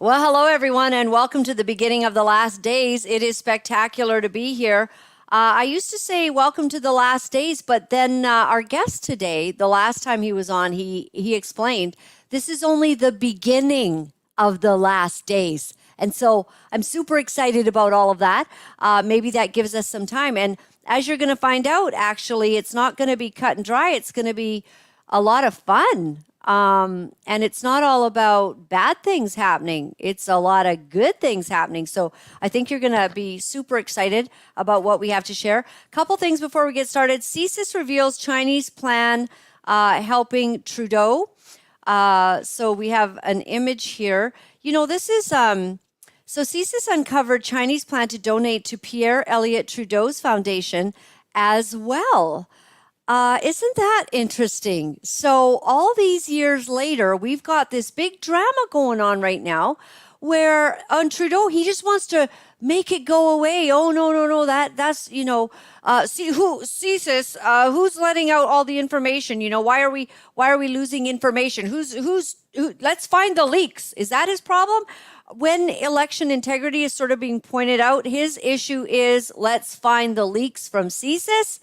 Well, hello, everyone, and welcome to the beginning of the last days. It is spectacular to be here. I used to say welcome to the last days, but then our guest today, the last time he was on, he explained this is only the beginning of the last days. And so I'm super excited about all of that. Maybe that gives us some time. And as you're going to find out, actually, it's not going to be cut and dry. It's going to be a lot of fun. And it's not all about bad things happening. It's a lot of good things happening. So I think you're going to be super excited about what we have to share. A couple things before we get started. CSIS reveals Chinese plan helping Trudeau. So we have an image here. You know, this is, so CSIS uncovered Chinese plan to donate to Pierre Elliott Trudeau's foundation as well. Isn't that interesting? So all these years later, we've got this big drama going on right now where on Trudeau, he just wants to make it go away. Oh, no, that's, CSIS, who's letting out all the information? You know, why are we losing information? Let's find the leaks. Is that his problem? When election integrity is sort of being pointed out, his issue is let's find the leaks from CSIS.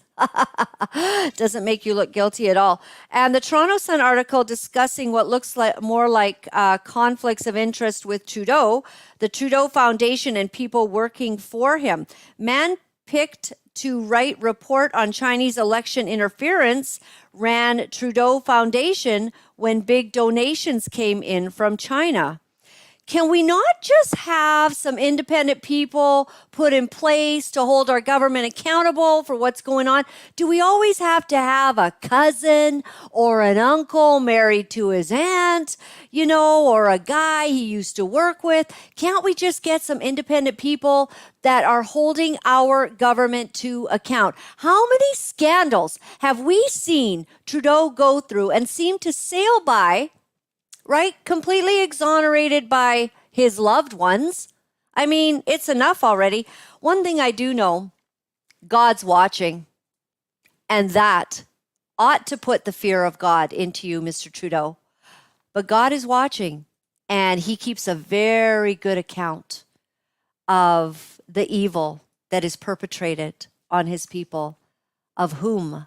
Doesn't make you look guilty at all. And the Toronto Sun article discussing what looks like more like conflicts of interest with Trudeau, the Trudeau Foundation, and people working for him. Man picked to write report on Chinese election interference ran Trudeau Foundation when big donations came in from China. Can we not just have some independent people put in place to hold our government accountable for what's going on? Do we always have to have a cousin or an uncle married to his aunt, or a guy he used to work with? Can't we just get some independent people that are holding our government to account? How many scandals have we seen Trudeau go through and seem to sail by, right? Completely exonerated by his loved ones. I mean, it's enough already. One thing I do know, God's watching. And that ought to put the fear of God into you, Mr. Trudeau. But God is watching, and he keeps a very good account of the evil that is perpetrated on his people, of whom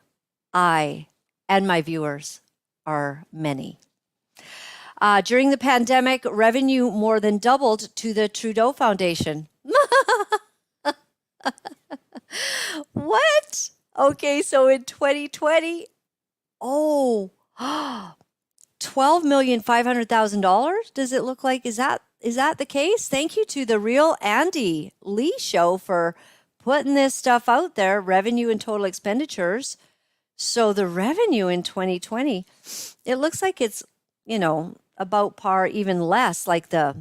I and my viewers are many. During the pandemic, revenue more than doubled to the Trudeau Foundation. What? Okay, so in 2020, $12,500,000. Does it look like? Is that the case? Thank you to the real Andy Lee show for putting this stuff out there. Revenue and total expenditures. So the revenue in 2020, it looks like it's about par, even less. Like the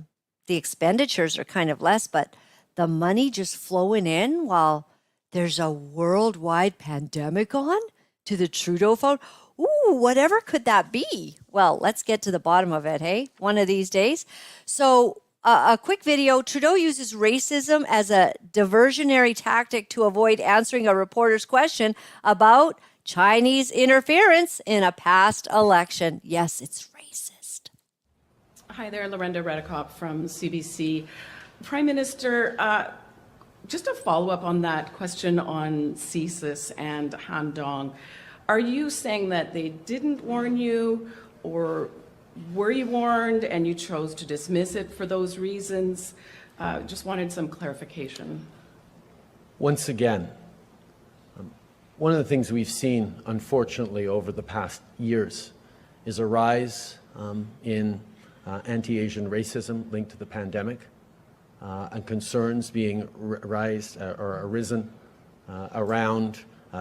expenditures are kind of less, but the money just flowing in while there's a worldwide pandemic on to the Trudeau Fund. Ooh, whatever could that be? Well, let's get to the bottom of it, hey? One of these days. So a quick video. Trudeau uses racism as a diversionary tactic to avoid answering a reporter's question about Chinese interference in a past election. Yes, it's racist. Hi there, Lorenda Redekop from CBC. Prime Minister, just a follow-up on that question on CSIS and Han Dong. Are you saying that they didn't warn you, or were you warned and you chose to dismiss it for those reasons? Just wanted some clarification. Once again, one of the things we've seen, unfortunately, over the past years is a rise in anti-Asian racism linked to the pandemic, and concerns being arisen around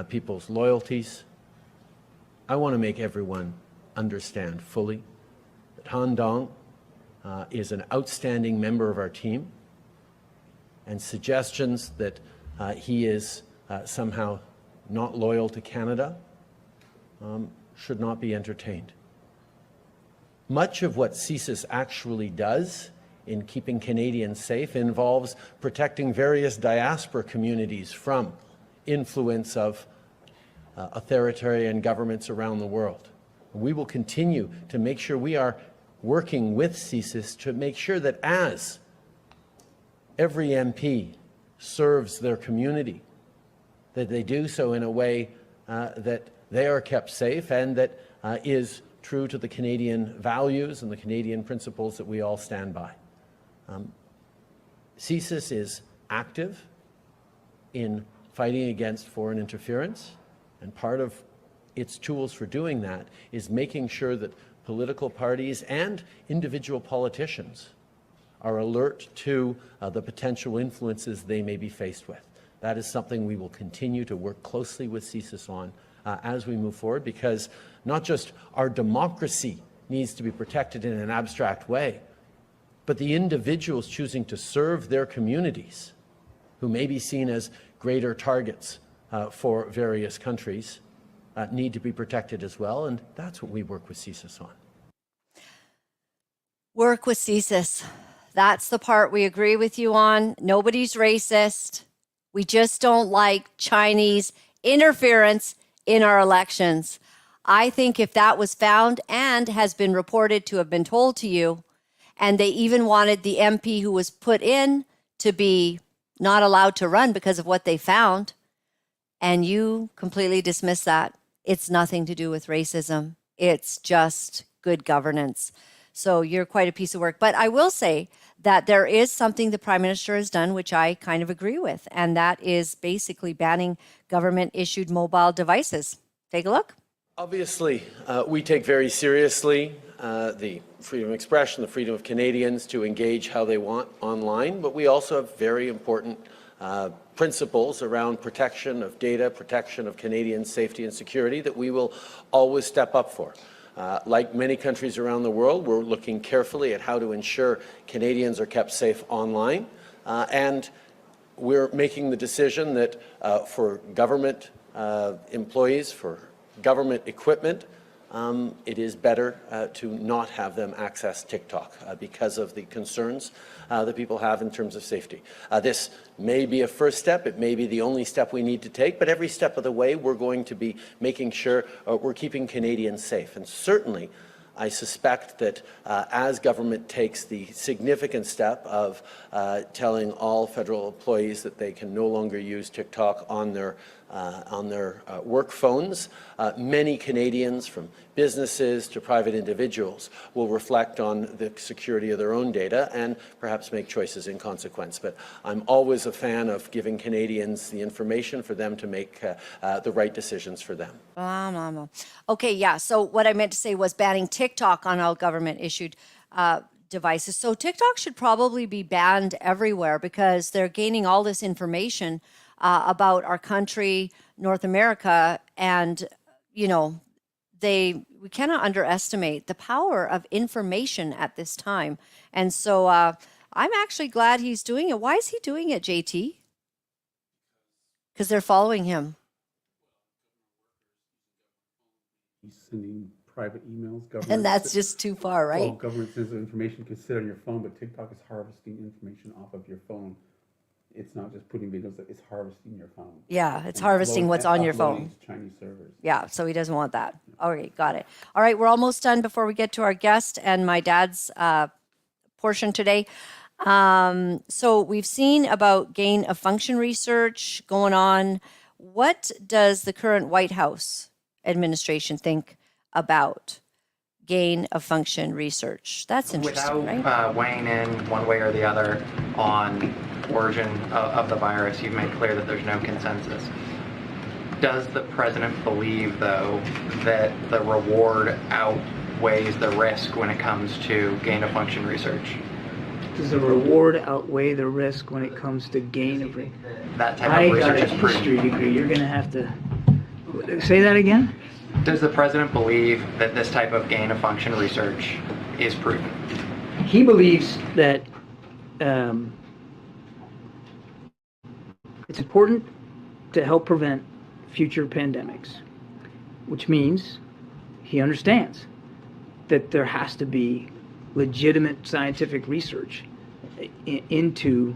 people's loyalties. I want to make everyone understand fully that Han Dong is an outstanding member of our team, and suggestions that he is somehow not loyal to Canada should not be entertained. Much of what CSIS actually does in keeping Canadians safe involves protecting various diaspora communities from influence of authoritarian governments around the world. We will continue to make sure we are working with CSIS to make sure that as every MP serves their community, that they do so in a way that they are kept safe and that is true to the Canadian values and the Canadian principles that we all stand by. CSIS is active in fighting against foreign interference, and part of its tools for doing that is making sure that political parties and individual politicians are alert to the potential influences they may be faced with. That is something we will continue to work closely with CSIS on as we move forward, because not just our democracy needs to be protected in an abstract way, but the individuals choosing to serve their communities, who may be seen as greater targets for various countries, need to be protected as well, and that's what we work with CSIS on. Work with CSIS. That's the part we agree with you on. Nobody's racist. We just don't like Chinese interference in our elections. I think if that was found and has been reported to have been told to you, and they even wanted the MP who was put in to be not allowed to run because of what they found, and you completely dismiss that, it's nothing to do with racism. It's just good governance. So you're quite a piece of work. But I will say that there is something the Prime Minister has done, which I kind of agree with, and that is basically banning government-issued mobile devices. Take a look. Obviously, we take very seriously the freedom of expression, the freedom of Canadians to engage how they want online, but we also have very important principles around protection of data, protection of Canadian safety and security that we will always step up for. Like many countries around the world, we're looking carefully at how to ensure Canadians are kept safe online, and we're making the decision that for government employees, for government equipment, it is better to not have them access TikTok because of the concerns that people have in terms of safety. This may be a first step. It may be the only step we need to take, but every step of the way we're going to be making sure we're keeping Canadians safe. And certainly, I suspect that as government takes the significant step of telling all federal employees that they can no longer use TikTok on their work phones, many Canadians, from businesses to private individuals, will reflect on the security of their own data and perhaps make choices in consequence. But I'm always a fan of giving Canadians the information for them to make the right decisions for them. Okay, yeah, so what I meant to say was banning TikTok on all government-issued devices. So TikTok should probably be banned everywhere because they're gaining all this information about our country, North America, and, you know, we cannot underestimate the power of information at this time. And so I'm actually glad he's doing it. Why is he doing it, JT? Because they're following him. He's sending private emails. And that's just too far, right? Well, government sensitive information you can sit on your phone, but TikTok is harvesting information off of your phone. It's not just putting videos, it's harvesting your phone. Yeah, it's harvesting what's on your phone. To Chinese servers. Yeah, so he doesn't want that. Okay, got it. All right, we're almost done before we get to our guest and my dad's portion today. So we've seen about gain of function research going on. What does the current White House administration think about gain of function research? That's interesting, Without weighing in one way or the other on origin of the virus, you've made clear that there's no consensus. Does the president believe, though, that the reward outweighs the risk when it comes to gain of function research? Does the reward outweigh the risk when it comes to gain of that type of research is proven? I got a history degree. You're going to have to say that again. Does the president believe that this type of gain of function research is proven? He believes that it's important to help prevent future pandemics, which means he understands that there has to be legitimate scientific research into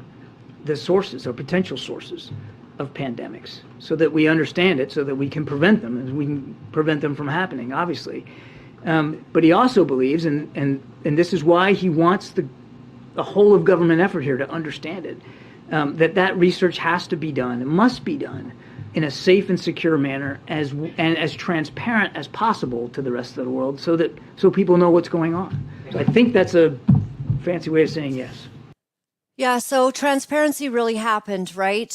the sources or potential sources of pandemics so that we understand it, so that we can prevent them, and we can prevent them from happening, obviously. But he also believes, and this is why he wants the whole of government effort here to understand it, that research has to be done, it must be done in a safe and secure manner, and as transparent as possible to the rest of the world, so people know what's going on. So I think that's a fancy way of saying yes. Yeah, so transparency really happened, right?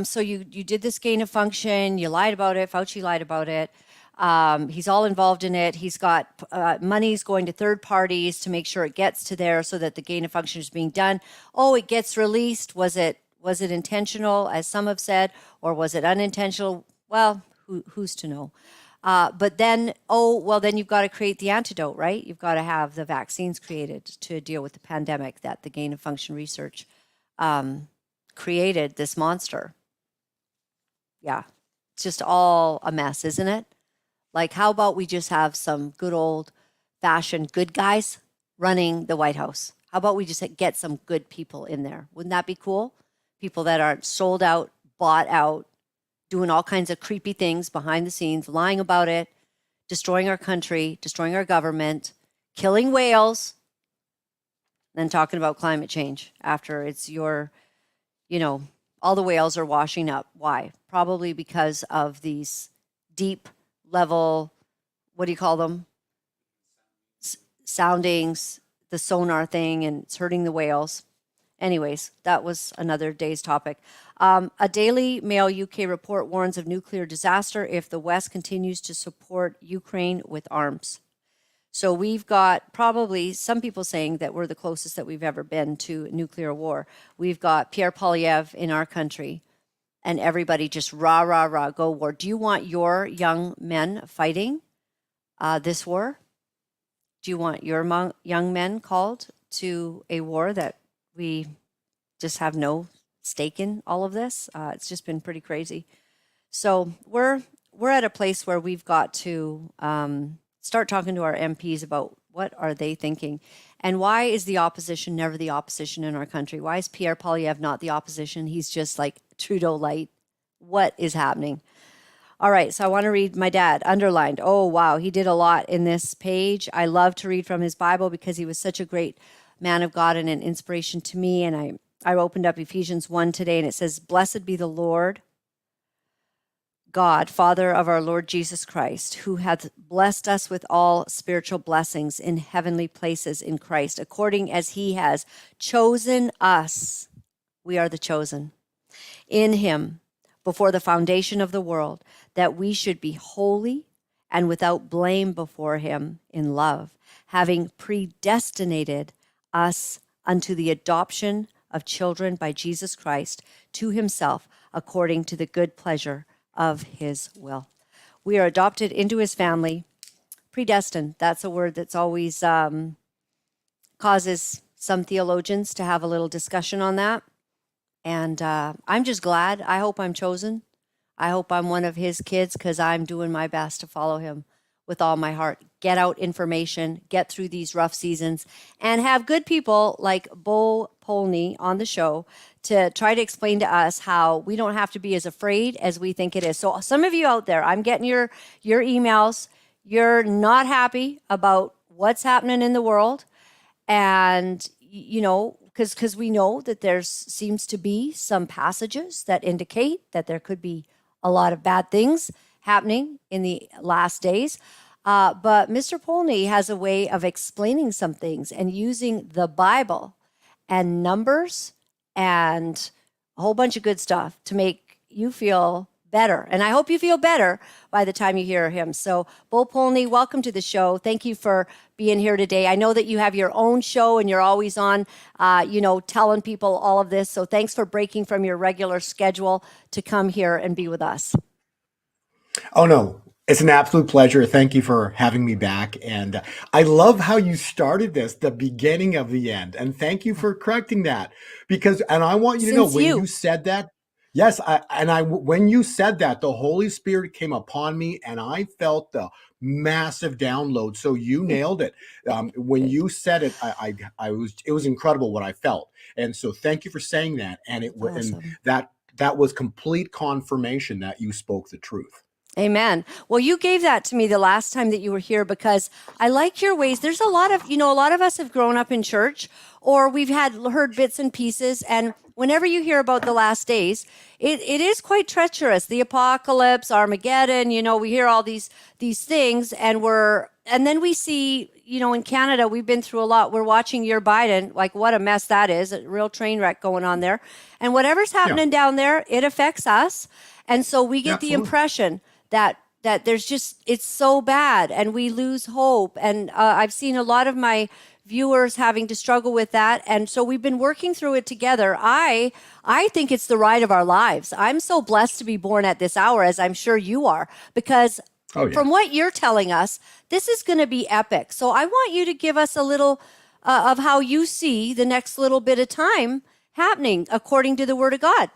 So you did this gain of function, you lied about it, Fauci lied about it. He's all involved in it. He's got monies going to third parties to make sure it gets to there so that the gain of function is being done. Oh, it gets released. Was it intentional, as some have said, or was it unintentional? Well, who's to know? But then, then you've got to create the antidote, right? You've got to have the vaccines created to deal with the pandemic that the gain of function research created this monster. Yeah, it's just all a mess, isn't it? Like, how about we just have some good old fashioned good guys running the White House? How about we just get some good people in there? Wouldn't that be cool? People that aren't sold out, bought out, doing all kinds of creepy things behind the scenes, lying about it, destroying our country, destroying our government, killing whales, then talking about climate change after it's all the whales are washing up. Why? Probably because of these deep level, what do you call them? Soundings, the sonar thing, and it's hurting the whales. Anyways, that was another day's topic. A Daily Mail UK report warns of nuclear disaster if the West continues to support Ukraine with arms. So we've got probably some people saying that we're the closest that we've ever been to nuclear war. We've got Pierre Poilievre in our country, and everybody just rah, rah, rah, go war. Do you want your young men fighting this war? Do you want your young men called to a war that we just have no stake in all of this? It's just been pretty crazy. So we're at a place where we've got to start talking to our MPs about what are they thinking, and why is the opposition never the opposition in our country? Why is Pierre Poilievre not the opposition? He's just like Trudeau light. What is happening? All right, so I want to read my dad, underlined. Oh, wow, he did a lot in this page. I love to read from his Bible because he was such a great man of God and an inspiration to me. And I opened up Ephesians 1 today, and it says, "Blessed be the Lord God, Father of our Lord Jesus Christ, who hath blessed us with all spiritual blessings in heavenly places in Christ, according as he has chosen us." We are the chosen. "In him, before the foundation of the world, that we should be holy and without blame before him in love, having predestinated us unto the adoption of children by Jesus Christ to himself, according to the good pleasure of his will." We are adopted into his family. Predestined, that's a word that's always causes some theologians to have a little discussion on that. And I'm just glad. I hope I'm chosen. I hope I'm one of his kids, because I'm doing my best to follow him with all my heart. Get out information, get through these rough seasons, and have good people like Bo Polny on the show to try to explain to us how we don't have to be as afraid as we think it is. So some of you out there, I'm getting your emails. You're not happy about what's happening in the world. And, because we know that there seems to be some passages that indicate that there could be a lot of bad things happening in the last days. But Mr. Polny has a way of explaining some things and using the Bible and numbers and a whole bunch of good stuff to make you feel better. And I hope you feel better by the time you hear him. So, Bo Polny, welcome to the show. Thank you for being here today. I know that you have your own show and you're always on, telling people all of this. So thanks for breaking from your regular schedule to come here and be with us. Oh, no. It's an absolute pleasure. Thank you for having me back. And I love how you started this, the beginning of the end. And thank you for correcting that. And I want you to know, when you said that, yes, when you said that, the Holy Spirit came upon me and I felt the massive download. So you nailed it. When you said it, it was incredible what I felt. And so thank you for saying that. And awesome. and that was complete confirmation that you spoke the truth. Amen. Well, you gave that to me the last time that you were here because I like your ways. There's a lot of, a lot of us have grown up in church or we've heard bits and pieces. And whenever you hear about the last days, it is quite treacherous. The apocalypse, Armageddon, we hear all these things and then we see, in Canada, we've been through a lot. We're watching your Biden, like what a mess that is, a real train wreck going on there. And whatever's happening down there, it affects us. And so we get the impression that there's just, it's so bad and we lose hope. And I've seen a lot of my viewers having to struggle with that. And so we've been working through it together. I think it's the ride of our lives. I'm so blessed to be born at this hour, as I'm sure you are, because from what you're telling us, this is going to be epic. So I want you to give us a little of how you see the next little bit of time happening according to the Word of God.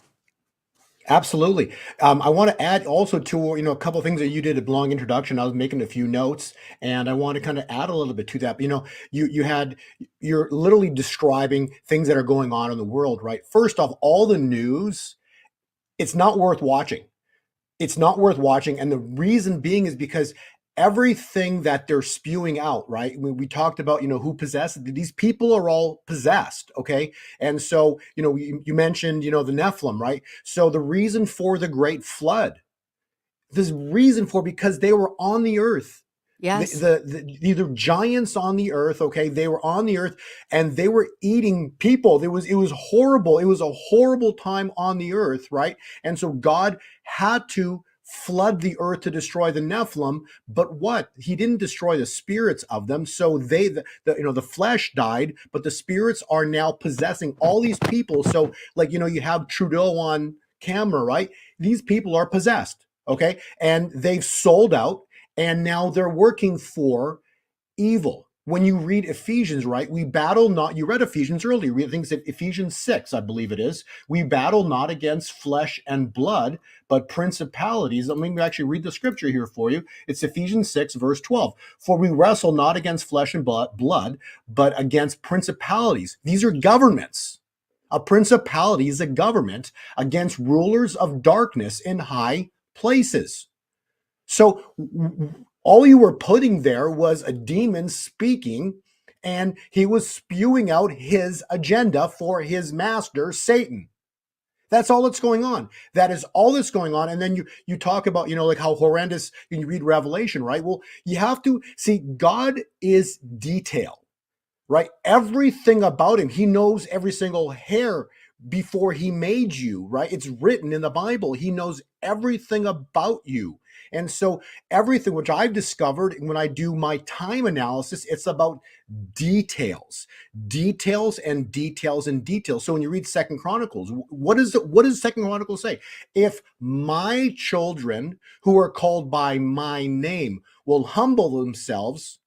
Absolutely. I want to add also to, a couple of things that you did a long introduction. I was making a few notes and I want to kind of add a little bit to that. You're literally describing things that are going on in the world, right? First off, all the news, it's not worth watching. It's not worth watching. And the reason being is because everything that they're spewing out, right? We talked about, who possessed these people are all possessed. Okay. And so, you mentioned, the Nephilim, right? So the reason for the great flood, because they were on the earth. Yes. These are giants on the earth. Okay. They were on the earth and they were eating people. It was horrible. It was a horrible time on the earth. Right. And so God had to flood the earth to destroy the Nephilim, but what? He didn't destroy the spirits of them. So the flesh died, but the spirits are now possessing all these people. So you have Trudeau on camera, right? These people are possessed. Okay. And they've sold out and now they're working for evil. When you read Ephesians, right, we battle not, you read Ephesians earlier, I think it's Ephesians 6, I believe it is. We battle not against flesh and blood, but principalities. Let me actually read the scripture here for you. It's Ephesians 6, verse 12. For we wrestle not against flesh and blood, but against principalities. These are governments. A principality is a government against rulers of darkness in high places. So all you were putting there was a demon speaking, and he was spewing out his agenda for his master, Satan. That's all that's going on. That is all that's going on. And then you talk about, like how horrendous, you read Revelation, right? Well, you have to see God is detail, right? Everything about him. He knows every single hair before he made you, right? It's written in the Bible. He knows everything about you. And so everything which I've discovered when I do my time analysis, it's about details and details and details. So when you read Second Chronicles, what does Second Chronicles say? If my children who are called by my name will humble themselves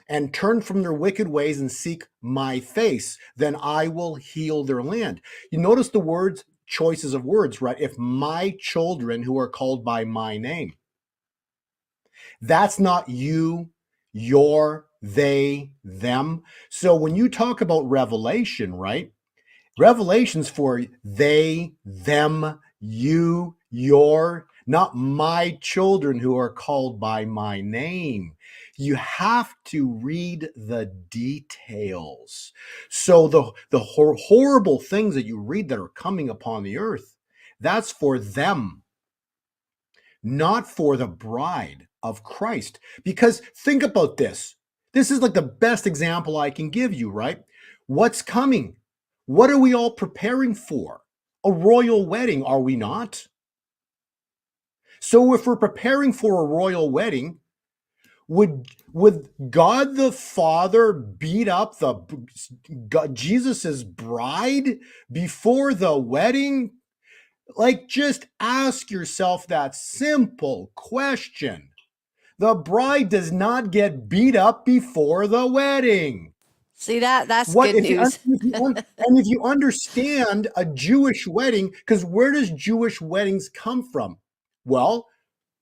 and turn from their wicked ways and seek my face, then I will heal their land. You notice the words, choices of words, right? If my children who are called by my name. That's not you, your, they, them. So when you talk about revelation, right? Revelation's for they, them, you, your, not my children who are called by my name. You have to read the details. So the horrible things that you read that are coming upon the earth, that's for them, not for the bride of Christ. Because think about this. This is like the best example I can give you, right? What's coming? What are we all preparing for? A royal wedding, are we not? So if we're preparing for a royal wedding, would God the Father beat up Jesus's bride before the wedding? Just ask yourself that simple question. The bride does not get beat up before the wedding. See that's good news. If you understand a Jewish wedding, because where does Jewish weddings come from? Well,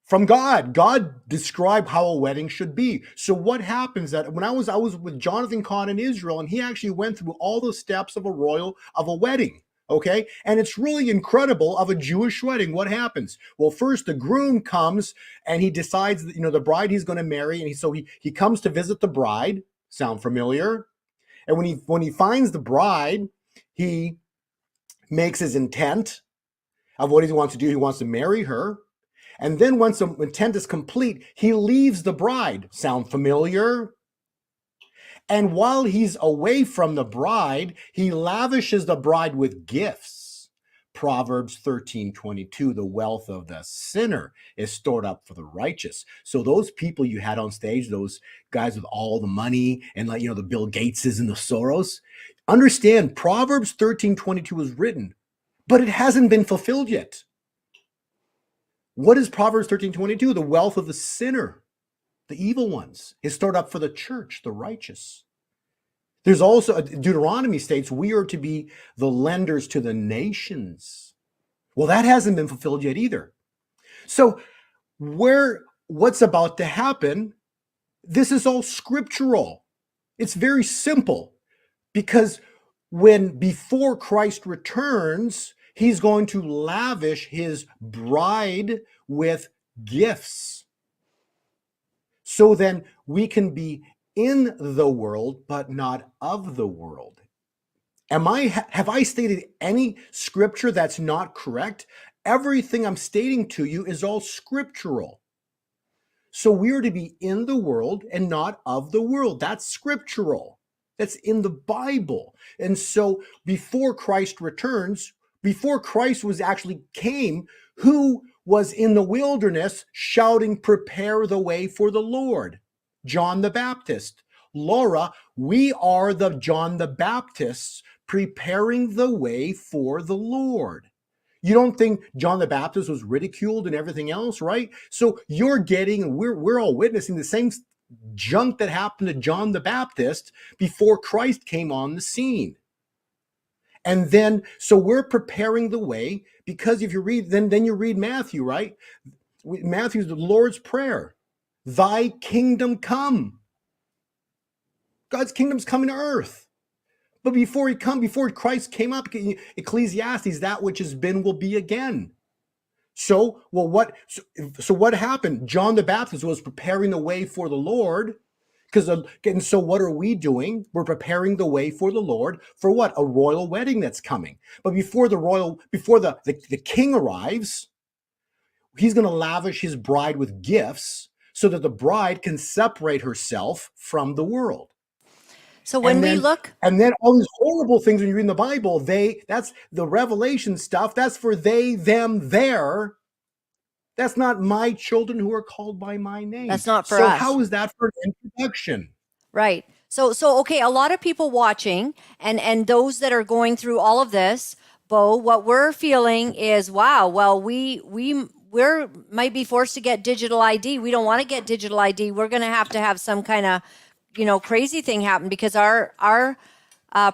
from God. God described how a wedding should be. So what happens that when I was with Jonathan Kahn in Israel, and he actually went through all the steps of a wedding. Okay. And it's really incredible of a Jewish wedding. What happens? Well, first the groom comes and he decides that, the bride he's going to marry. And he comes to visit the bride. Sound familiar? And when he finds the bride, he makes his intent of what he wants to do. He wants to marry her. And then once the intent is complete, he leaves the bride. Sound familiar? And while he's away from the bride, he lavishes the bride with gifts. Proverbs 13:22, the wealth of the sinner is stored up for the righteous. So those people you had on stage, those guys with all the money and the Bill Gateses and the Soros, understand Proverbs 13:22 was written, but it hasn't been fulfilled yet. What is Proverbs 13:22? The wealth of the sinner, the evil ones, is stored up for the church, the righteous. There's also, Deuteronomy states, we are to be the lenders to the nations. Well, that hasn't been fulfilled yet either. So what's about to happen, this is all scriptural. It's very simple, because before Christ returns, he's going to lavish his bride with gifts. So then we can be in the world, but not of the world. Have I stated any scripture that's not correct? Everything I'm stating to you is all scriptural. So we are to be in the world and not of the world. That's scriptural. That's in the Bible. And so before Christ returns, before Christ came, who was in the wilderness shouting, "Prepare the way for the Lord"? John the Baptist. Laura, we are the John the Baptists preparing the way for the Lord. You don't think John the Baptist was ridiculed and everything else, right? So we're all witnessing the same junk that happened to John the Baptist before Christ came on the scene. And then, so we're preparing the way, because if you read, then you read Matthew, right? Matthew's the Lord's Prayer. Thy kingdom come. God's kingdom's coming to earth. But before Christ came up, Ecclesiastes, that which has been will be again. So what happened? John the Baptist was preparing the way for the Lord. And so what are we doing? We're preparing the way for the Lord for what? A royal wedding that's coming. But before the king arrives, he's going to lavish his bride with gifts so that the bride can separate herself from the world. So when we look, and then all these horrible things when you read in the Bible, that's the Revelation stuff. That's for they, them, their. That's not my children who are called by my name. That's not for us. So how is that for an introduction? Right. So okay, a lot of people watching and those that are going through all of this, Bo, what we're feeling is, wow, well, we're might be forced to get digital ID. We don't want to get digital ID. We're going to have some kind of, crazy thing happen, because our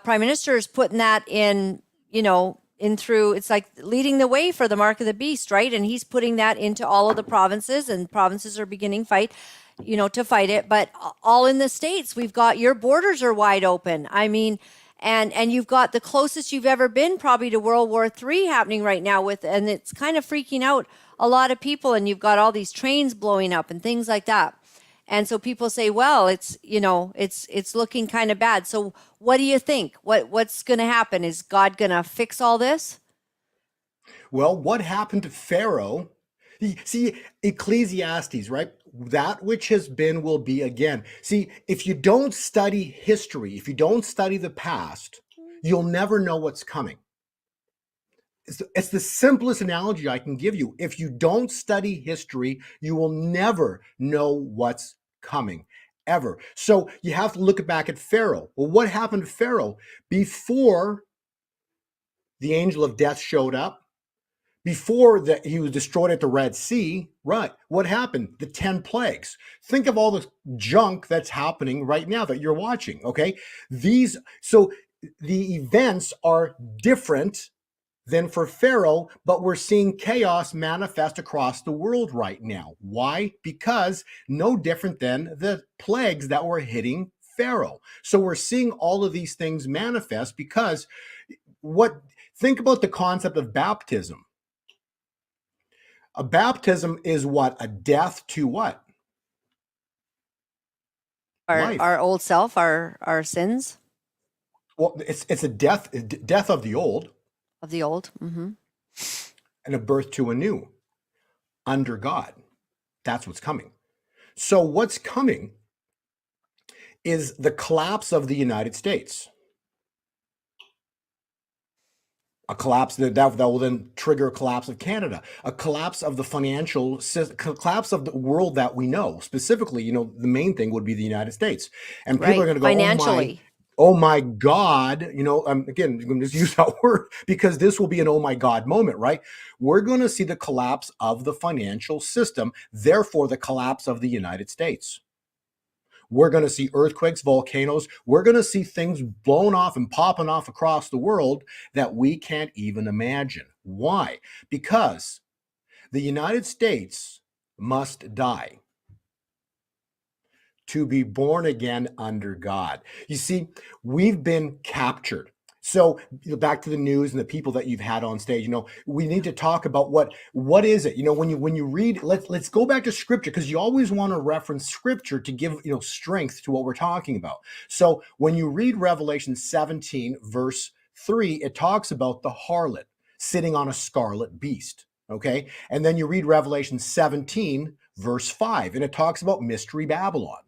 prime minister is putting that in through, it's like leading the way for the mark of the beast, right? And he's putting that into all of the provinces, and provinces are beginning to fight it. But all in the States, we've got, your borders are wide open. I mean, and you've got the closest you've ever been probably to World War III happening right now and it's kind of freaking out a lot of people, and you've got all these trains blowing up and things like that. And so people say, well, it's looking kind of bad. So what do you think? What's going to happen? Is God going to fix all this? Well, what happened to Pharaoh? See, Ecclesiastes, right? That which has been will be again. See, if you don't study history, if you don't study the past, you'll never know what's coming. It's the simplest analogy I can give you. If you don't study history, you will never know what's coming, ever. So you have to look back at Pharaoh. Well, what happened to Pharaoh before the angel of death showed up? Before he was destroyed at the Red Sea, right? What happened? The 10 plagues. Think of all the junk that's happening right now that you're watching, okay? So the events are different than for Pharaoh, but we're seeing chaos manifest across the world right now. Why? Because no different than the plagues that were hitting Pharaoh. So we're seeing all of these things manifest because Think about the concept of baptism. A baptism is what? A death to what? Life. Our old self, our sins Well, it's a death of the old of the old. Mm-hmm. and a birth to a new under God. That's what's coming. So what's coming is the collapse of the United States. A collapse that will then trigger a collapse of Canada, a collapse of the financial system, collapse of the world that we know. Specifically, the main thing would be the United States. And people are going to go, financially. Oh my God, again, I'm going to just use that word because this will be an oh my God moment, right? We're going to see the collapse of the financial system, therefore the collapse of the United States. We're going to see earthquakes, volcanoes. We're going to see things blown off and popping off across the world that we can't even imagine. Why? Because the United States must die to be born again under God. You see, we've been captured. So back to the news and the people that you've had on stage, we need to talk about what is it? When you read, let's go back to scripture, because you always want to reference scripture to give, strength to what we're talking about. So when you read Revelation 17, verse 3, it talks about the harlot sitting on a scarlet beast. Okay. And then you read Revelation 17, verse 5, and it talks about Mystery Babylon.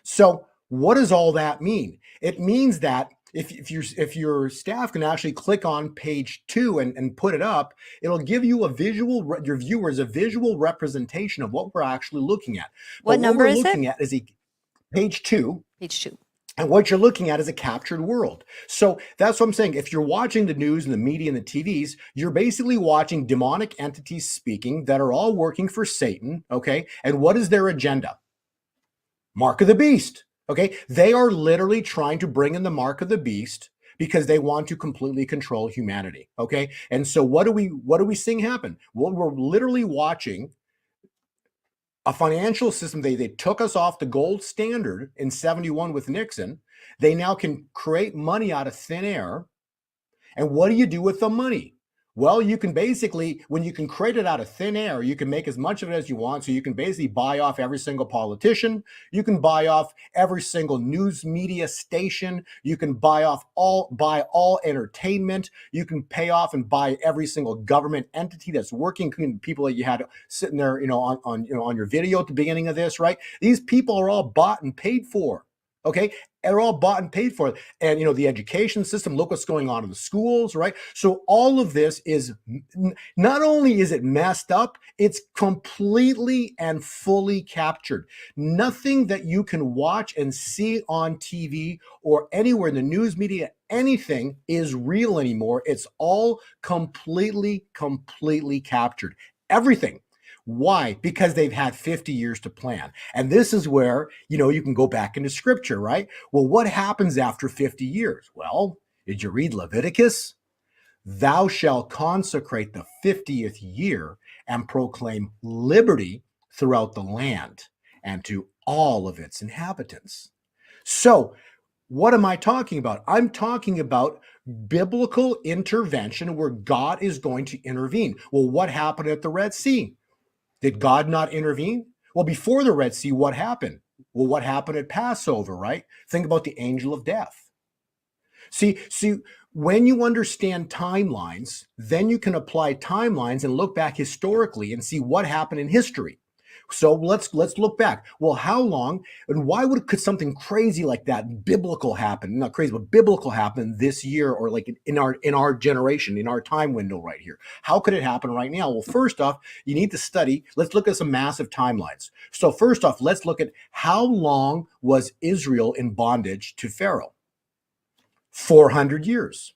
So what does all that mean? It means that if your staff can actually click on page 2 and put it up, it'll give you your viewers a visual representation of what we're actually looking at. What number is it? What we're looking at is page 2. Page 2. And what you're looking at is a captured world. So that's what I'm saying. If you're watching the news and the media and the TVs, you're basically watching demonic entities speaking that are all working for Satan, okay? And what is their agenda? Mark of the beast. Okay, they are literally trying to bring in the mark of the beast because they want to completely control humanity. Okay, and so what do we seeing happen? Well, we're literally watching a financial system. They took us off the gold standard in 71 with Nixon. They now can create money out of thin air. And what do you do with the money? Well, you can basically, when you can create it out of thin air, you can make as much of it as you want. So you can basically buy off every single politician. You can buy off every single news media station. You can buy all entertainment. You can pay off and buy every single government entity that's working, people that you had sitting there, on your video at the beginning of this, right? These people are all bought and paid for. Okay, they're all bought and paid for. And, the education system, look what's going on in the schools, right? So all of this is, not only is it messed up, it's completely and fully captured. Nothing that you can watch and see on TV or anywhere in the news media, anything is real anymore. It's all completely captured. Everything. Why? Because they've had 50 years to plan. And this is where, you can go back into scripture, right? Well, what happens after 50 years? Well, did you read Leviticus? Thou shalt consecrate the 50th year and proclaim liberty throughout the land and to all of its inhabitants. So, what am I talking about? I'm talking about biblical intervention where God is going to intervene. Well, what happened at the Red Sea? Did God not intervene? Well, before the Red Sea, what happened? Well, what happened at Passover, right? Think about the angel of death. See, when you understand timelines, then you can apply timelines and look back historically and see what happened in history. So let's look back. Well, how long and why could something crazy like that, biblical, happen? Not crazy, but biblical happen this year or like in our generation, in our time window right here? How could it happen right now? Well, first off, you need to study. Let's look at some massive timelines. So first off, let's look at how long was Israel in bondage to Pharaoh? 400 years.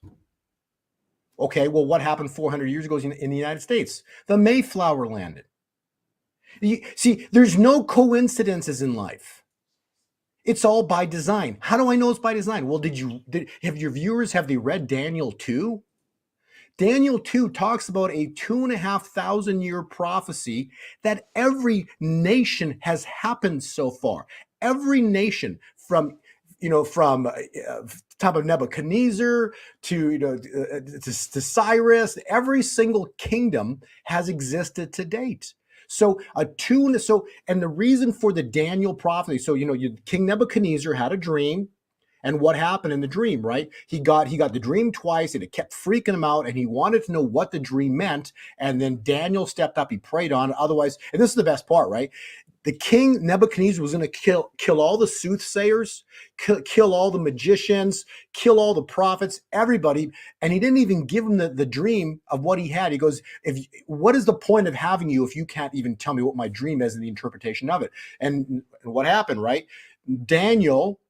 Okay, well, what happened 400 years ago in the United States? The Mayflower landed. See, there's no coincidences in life. It's all by design. How do I know it's by design? Well, have your viewers, have they read Daniel 2? Daniel 2 talks about a 2,500 year prophecy that every nation has happened so far. Every nation from time of Nebuchadnezzar to Cyrus. Every single kingdom has existed to date. So and the reason for the Daniel prophecy. So King Nebuchadnezzar had a dream. And what happened in the dream, right? He got the dream twice, and it kept freaking him out, and he wanted to know what the dream meant. And then Daniel stepped up, he prayed on it. Otherwise, and this is the best part, right? The king Nebuchadnezzar was going to kill all the soothsayers, kill all the magicians, kill all the prophets, everybody. And he didn't even give him the dream of what he had. He goes, what is the point of having you if you can't even tell me what my dream is and the interpretation of it? And what happened, right? Daniel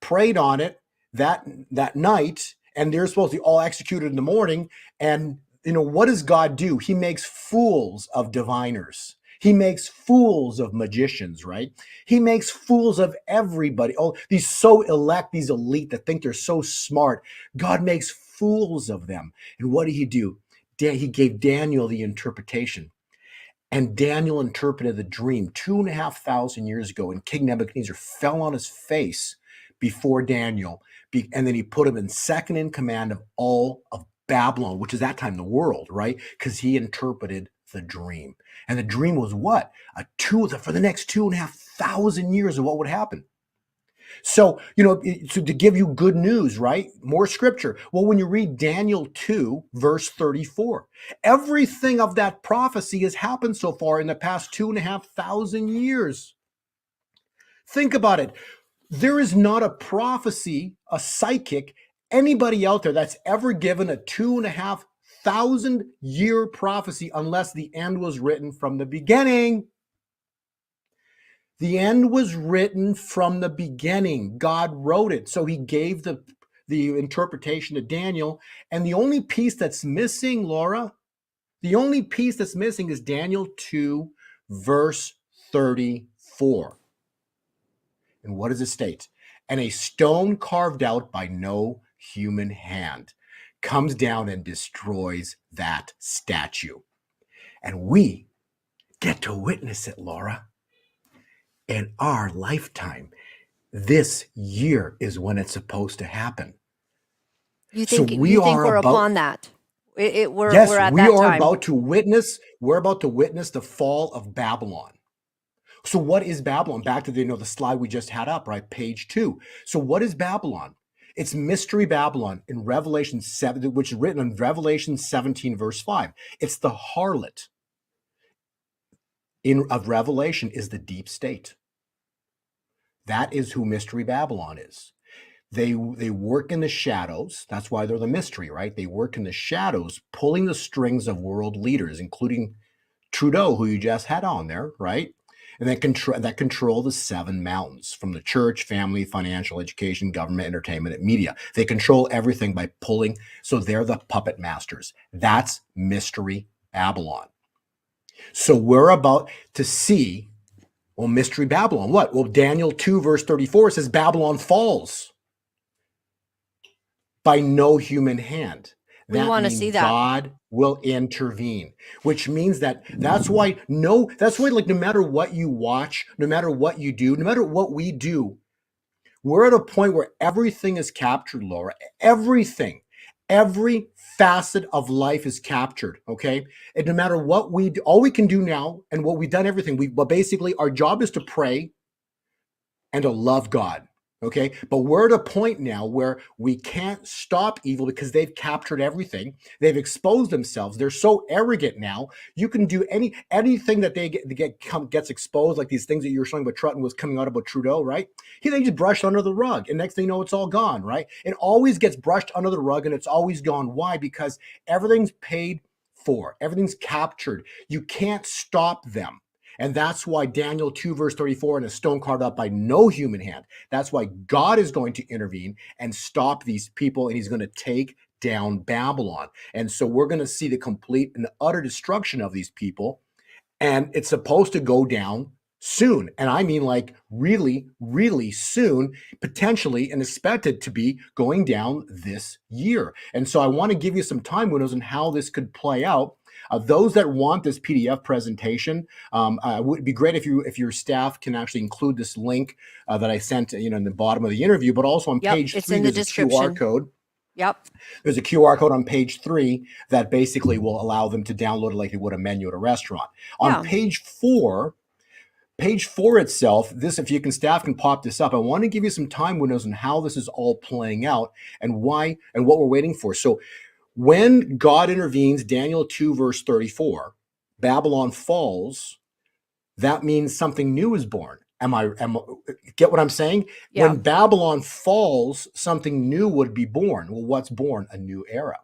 prayed on it that night, and they're supposed to be all executed in the morning. And what does God do? He makes fools of diviners. He makes fools of magicians, right? He makes fools of everybody. Oh, these so elect, these elite that think they're so smart. God makes fools of them. And what did he do? He gave Daniel the interpretation. And Daniel interpreted the dream 2,500 years ago, and King Nebuchadnezzar fell on his face before Daniel, and then he put him in second in command of all of Babylon, which is that time the world, right? Because he interpreted the dream. And the dream was what? For the next 2,500 years of what would happen. So, to give you good news, right? More scripture. Well, when you read Daniel 2, verse 34, everything of that prophecy has happened so far in the past 2,500 years. Think about it. There is not a prophecy, a psychic, anybody out there that's ever given a 2,500 year prophecy unless the end was written from the beginning. The end was written from the beginning. God wrote it. So he gave the interpretation to Daniel. And the only piece that's missing, Laura, the only piece that's missing is Daniel 2, verse 34. And what does it state? And a stone carved out by no human hand comes down and destroys that statue. And we get to witness it, Laura, in our lifetime. This year is when it's supposed to happen. You think we're upon that? We're at that time. We are about to witness the fall of Babylon. So what is Babylon? Back to the slide we just had up, right? Page 2. So what is Babylon? It's Mystery Babylon in Revelation 7, which is written in Revelation 17, verse 5. It's the harlot of Revelation is the deep state. That is who Mystery Babylon is. They work in the shadows. That's why they're the mystery, right? They work in the shadows, pulling the strings of world leaders, including Trudeau, who you just had on there, right? And that control the 7 mountains from the church, family, financial, education, government, entertainment, and media. They control everything by pulling. So they're the puppet masters. That's Mystery Babylon. So we're about to see, Mystery Babylon. What? Well, Daniel 2, verse 34 says Babylon falls by no human hand. We want to see that. God will intervene, which means that's why no matter what you watch, no matter what you do, no matter what we do, we're at a point where everything is captured, Laura. Everything, every facet of life is captured, okay? And no matter what we do, all we can do now, and what we've done, but basically our job is to pray and to love God. Okay, but we're at a point now where we can't stop evil because they've captured everything. They've exposed themselves. They're so arrogant now. You can do anything that gets exposed, like these things that you were showing about Trutton was coming out about Trudeau, right? They just brushed under the rug, and next thing you know, it's all gone, right? It always gets brushed under the rug, and it's always gone. Why? Because everything's paid for. Everything's captured. You can't stop them. And that's why Daniel 2, verse 34, and a stone carved out by no human hand. That's why God is going to intervene and stop these people, and he's going to take down Babylon. And so we're going to see the complete and utter destruction of these people. And it's supposed to go down soon. And I mean like really, really soon, potentially, and expected to be going down this year. And so I want to give you some time windows on how this could play out. Those that want this PDF presentation, would be great if your staff can actually include this link that I sent, in the bottom of the interview, but also on Yep, page it's 3, in the there's a QR description. code. Yep. There's a QR code on page 3 that basically will allow them to download it like they would a menu at a restaurant. On Yeah. page 4 itself, this, if you can, staff can pop this up. I want to give you some time windows on how this is all playing out and why and what we're waiting for. So when God intervenes, Daniel 2 verse 34, Babylon falls, that means something new is born. Get what I'm saying? Yeah. When Babylon falls, something new would be born. Well, what's born? A new era.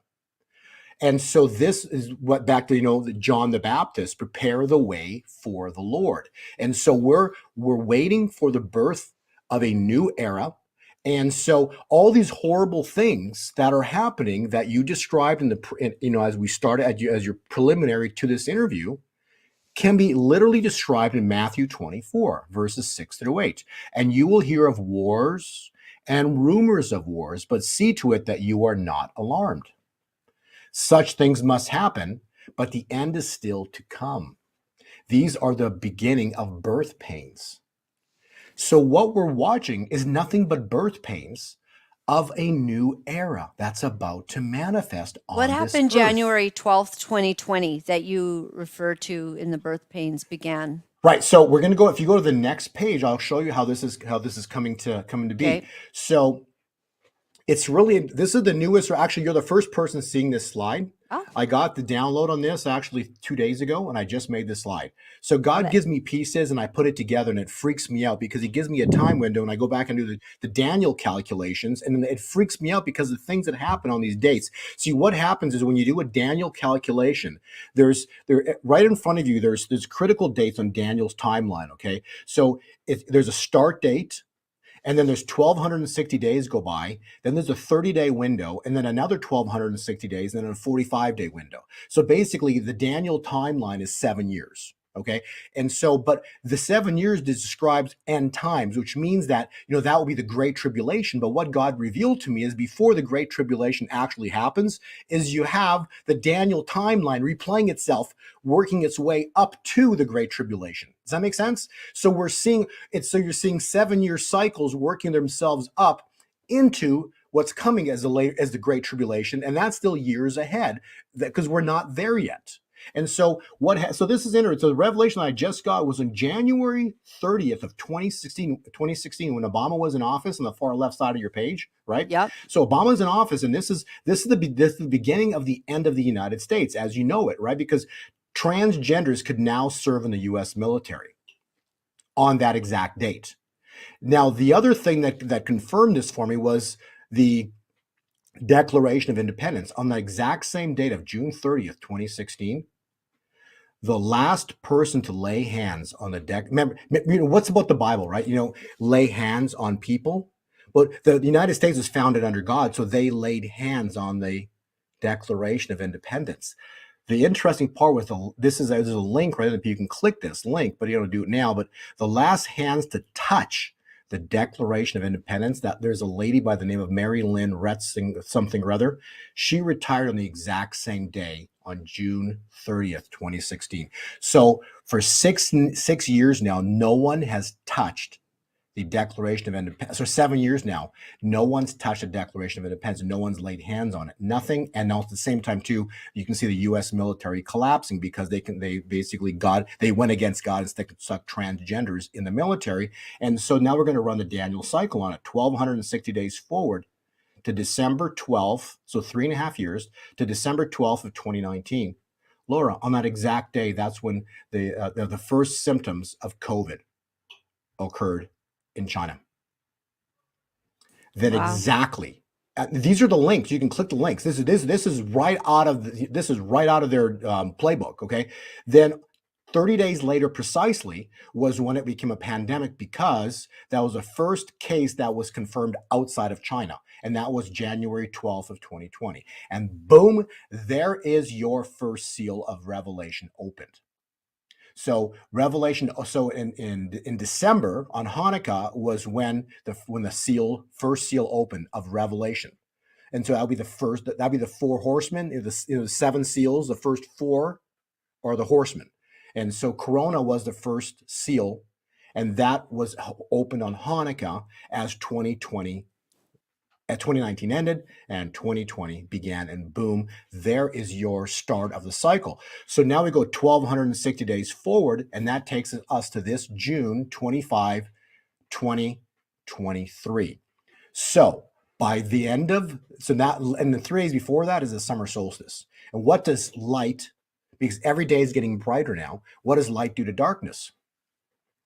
And so this is what, back to, John the Baptist, prepare the way for the Lord. And so we're waiting for the birth of a new era. And so all these horrible things that are happening that you described as we started, as your preliminary to this interview, can be literally described in Matthew 24, verses 6 through 8. And you will hear of wars and rumors of wars, but see to it that you are not alarmed. Such things must happen, but the end is still to come. These are the beginning of birth pains. So what we're watching is nothing but birth pains of a new era that's about to manifest on What this happened earth. January 12th, 2020 that you refer to in the birth pains began? Right. So we're going to go, if you go to the next page, I'll show you how this is coming to be. Okay. So this is the newest, or actually you're the first person seeing this slide. Oh. I got the download on this actually 2 days ago, and I just made this slide. So God gives me pieces and I put it together, and it freaks me out because he gives me a time window, and I go back and do the Daniel calculations, and it freaks me out because of the things that happen on these dates. See, what happens is when you do a Daniel calculation, there right in front of you, there's critical dates on Daniel's timeline, okay? So there's a start date, and then there's 1,260 days go by. Then there's a 30-day window, and then another 1,260 days, and then a 45-day window. So basically, the Daniel timeline is 7 years. Okay. And so, but the 7 years describes end times, which means that, that will be the Great Tribulation. But what God revealed to me is before the Great Tribulation actually happens, is you have the Daniel timeline replaying itself, working its way up to the Great Tribulation. Does that make sense? So you're seeing 7-year cycles working themselves up into what's coming as the Great Tribulation. And that's still years ahead because we're not there yet. And so so this is interesting. So the revelation I just got was on January 30th of 2016 when Obama was in office on the far left side of your page, right? Yep. So Obama's in office, and this is the beginning of the end of the United States as you know it, right? Because transgenders could now serve in the US military on that exact date. Now, the other thing that confirmed this for me was the Declaration of Independence on the exact same date of June 30th, 2016. The last person to lay hands on the remember, what's about the Bible, right? Lay hands on people. But the United States was founded under God, so they laid hands on the Declaration of Independence. The interesting part with there's a link right there. You can click this link, but you don't do it now. But the last hands to touch the Declaration of Independence, that there's a lady by the name of Laura-Lynn something or other. She retired on the exact same day on June 30th, 2016. So for six years now, no one has touched the Declaration of Independence. So 7 years now, no one's touched the Declaration of Independence. No one's laid hands on it. Nothing. And now at the same time, too, you can see the U.S. military collapsing because they went against God and stuck transgenders in the military. And so now we're going to run the Daniel cycle on it, 1,260 days forward to December 12th, so 3.5 years, to December 12th of 2019. Laura, on that exact day, that's when the first symptoms of COVID occurred in China. Then Wow. exactly, these are the links. You can click the links. This is right out of their playbook. Okay, then 30 days later precisely was when it became a pandemic because that was the first case that was confirmed outside of China. And that was January 12th of 2020. And boom, there is your first seal of Revelation opened. So Revelation, so in December on Hanukkah was when the first seal opened of Revelation. And so that'll be the 4 horsemen, the 7 seals, the first 4 are the horsemen. And so Corona was the first seal, and that was opened on Hanukkah as 2019 ended and 2020 began, and boom, there is your start of the cycle. So now we go 1,260 days forward, and that takes us to this June 25, 2023. So by the end of, and the 3 days before that is the summer solstice. And what does light, because every day is getting brighter now, what does light do to darkness?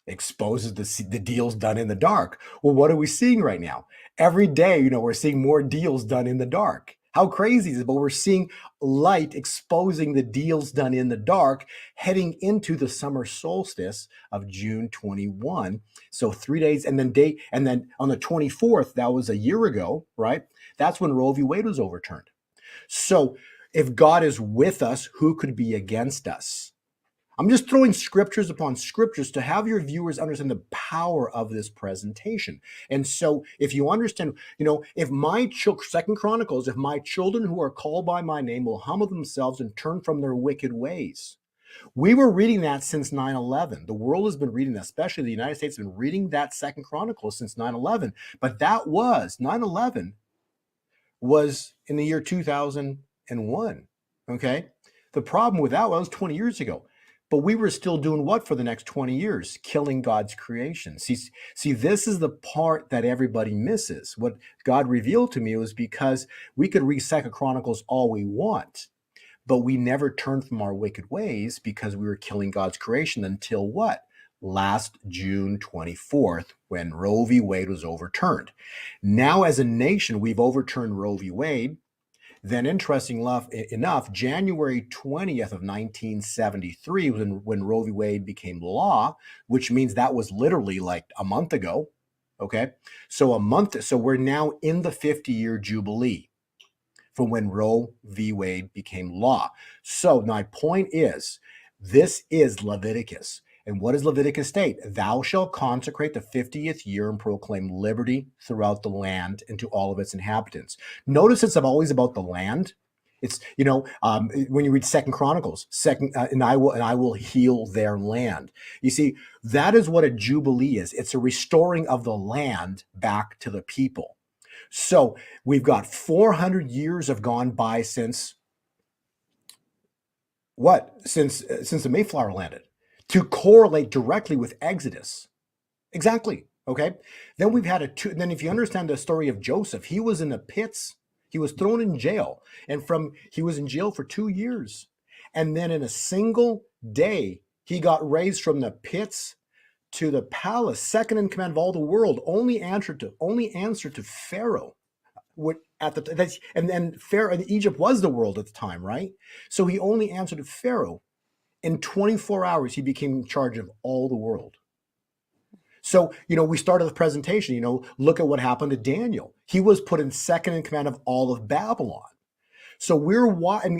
Exposes the deals done in the dark. Well, what are we seeing right now? Every day, we're seeing more deals done in the dark. How crazy is it? But we're seeing light exposing the deals done in the dark, heading into the summer solstice of June 21. So 3 days, and then on the 24th, that was a year ago, right? That's when Roe v. Wade was overturned. So if God is with us, who could be against us? I'm just throwing scriptures upon scriptures to have your viewers understand the power of this presentation. And so if you understand, if my Second Chronicles, if my children who are called by my name will humble themselves and turn from their wicked ways. We were reading that since 9/11. The world has been reading that, especially the United States has been reading that Second Chronicles since 9/11. But 9/11 was in the year 2001. Okay. The problem with that was 20 years ago. But we were still doing what for the next 20 years? Killing God's creation. See, this is the part that everybody misses. What God revealed to me was because we could read 2 Chronicles all we want, but we never turned from our wicked ways because we were killing God's creation until what? Last June 24th, when Roe v. Wade was overturned. Now, as a nation, we've overturned Roe v. Wade. Then, interesting enough, January 20th of 1973, when Roe v. Wade became law, which means that was literally like a month ago. Okay, so we're now in the 50-year jubilee from when Roe v. Wade became law. So my point is, this is Leviticus. And what does Leviticus state? Thou shalt consecrate the 50th year and proclaim liberty throughout the land and to all of its inhabitants. Notice it's always about the land. It's, when you read 2 Chronicles, and I will heal their land. You see, that is what a jubilee is. It's a restoring of the land back to the people. So we've got 400 years have gone by since what? Since the Mayflower landed, to correlate directly with Exodus. Exactly. Okay. Then we've had then if you understand the story of Joseph, he was in the pits. He was thrown in jail, and he was in jail for 2 years. And then in a single day, he got raised from the pits to the palace, second in command of all the world, only answer to Pharaoh. And Pharaoh, and Egypt was the world at the time, right? So he only answered to Pharaoh. In 24 hours, he became in charge of all the world. So, we started the presentation, look at what happened to Daniel. He was put in second in command of all of Babylon. So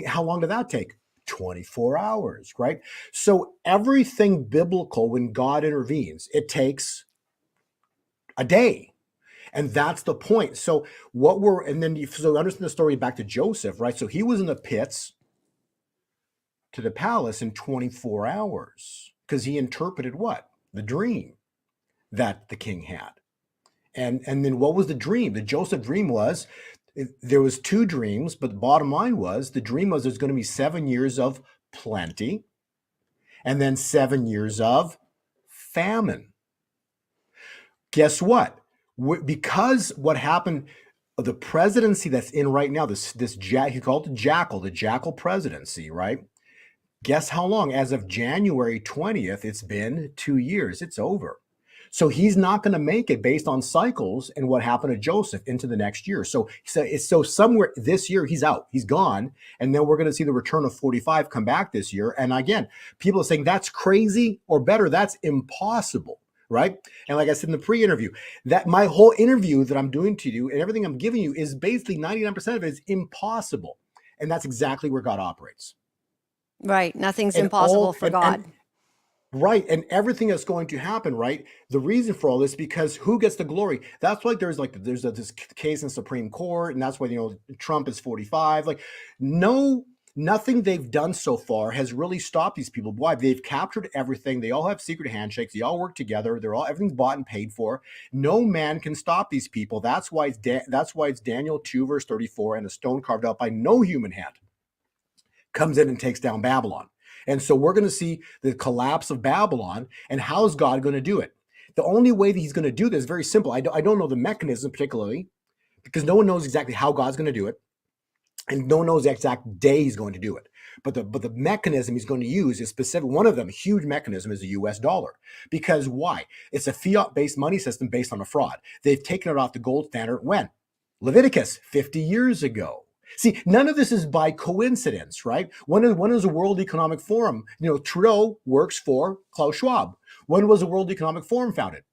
how long did that take? 24 hours, right? So everything biblical, when God intervenes, it takes a day. And that's the point. So understand the story back to Joseph, right? So he was in the pits to the palace in 24 hours because he interpreted what? The dream that the king had. And then what was the dream? The Joseph dream was, there was 2 dreams, but the bottom line was, the dream was there's going to be 7 years of plenty and then 7 years of famine. Guess what? Because what happened, the presidency that's in right now, he called it the jackal presidency, right? Guess how long? As of January 20th, it's been 2 years. It's over. So he's not going to make it based on cycles and what happened to Joseph into the next year. So somewhere this year, he's out. He's gone. And then we're going to see the return of 45 come back this year. And again, people are saying that's crazy, or better, that's impossible, right? And like I said in the pre-interview, that my whole interview that I'm doing to you and everything I'm giving you is basically 99% of it is impossible. And that's exactly where God operates. Right. Nothing's impossible for God. Right. And everything that's going to happen, right? The reason for all this, because who gets the glory? That's why there's this case in Supreme Court, and that's why, Trump is 45. Like, no, nothing they've done so far has really stopped these people. Why? They've captured everything. They all have secret handshakes. They all work together. Everything's bought and paid for. No man can stop these people. That's why it's Daniel 2 verse 34, and a stone carved out by no human hand comes in and takes down Babylon. And so we're going to see the collapse of Babylon. And how is God going to do it? The only way that he's going to do this is very simple. I don't know the mechanism particularly, because no one knows exactly how God's going to do it. And no one knows the exact day he's going to do it. But the mechanism he's going to use is specific. One of them, a huge mechanism, is the US dollar. Because why? It's a fiat-based money system based on a fraud. They've taken it off the gold standard when? Leviticus, 50 years ago. See, none of this is by coincidence, right? When is the World Economic Forum? Trudeau works for Klaus Schwab. When was the World Economic Forum founded?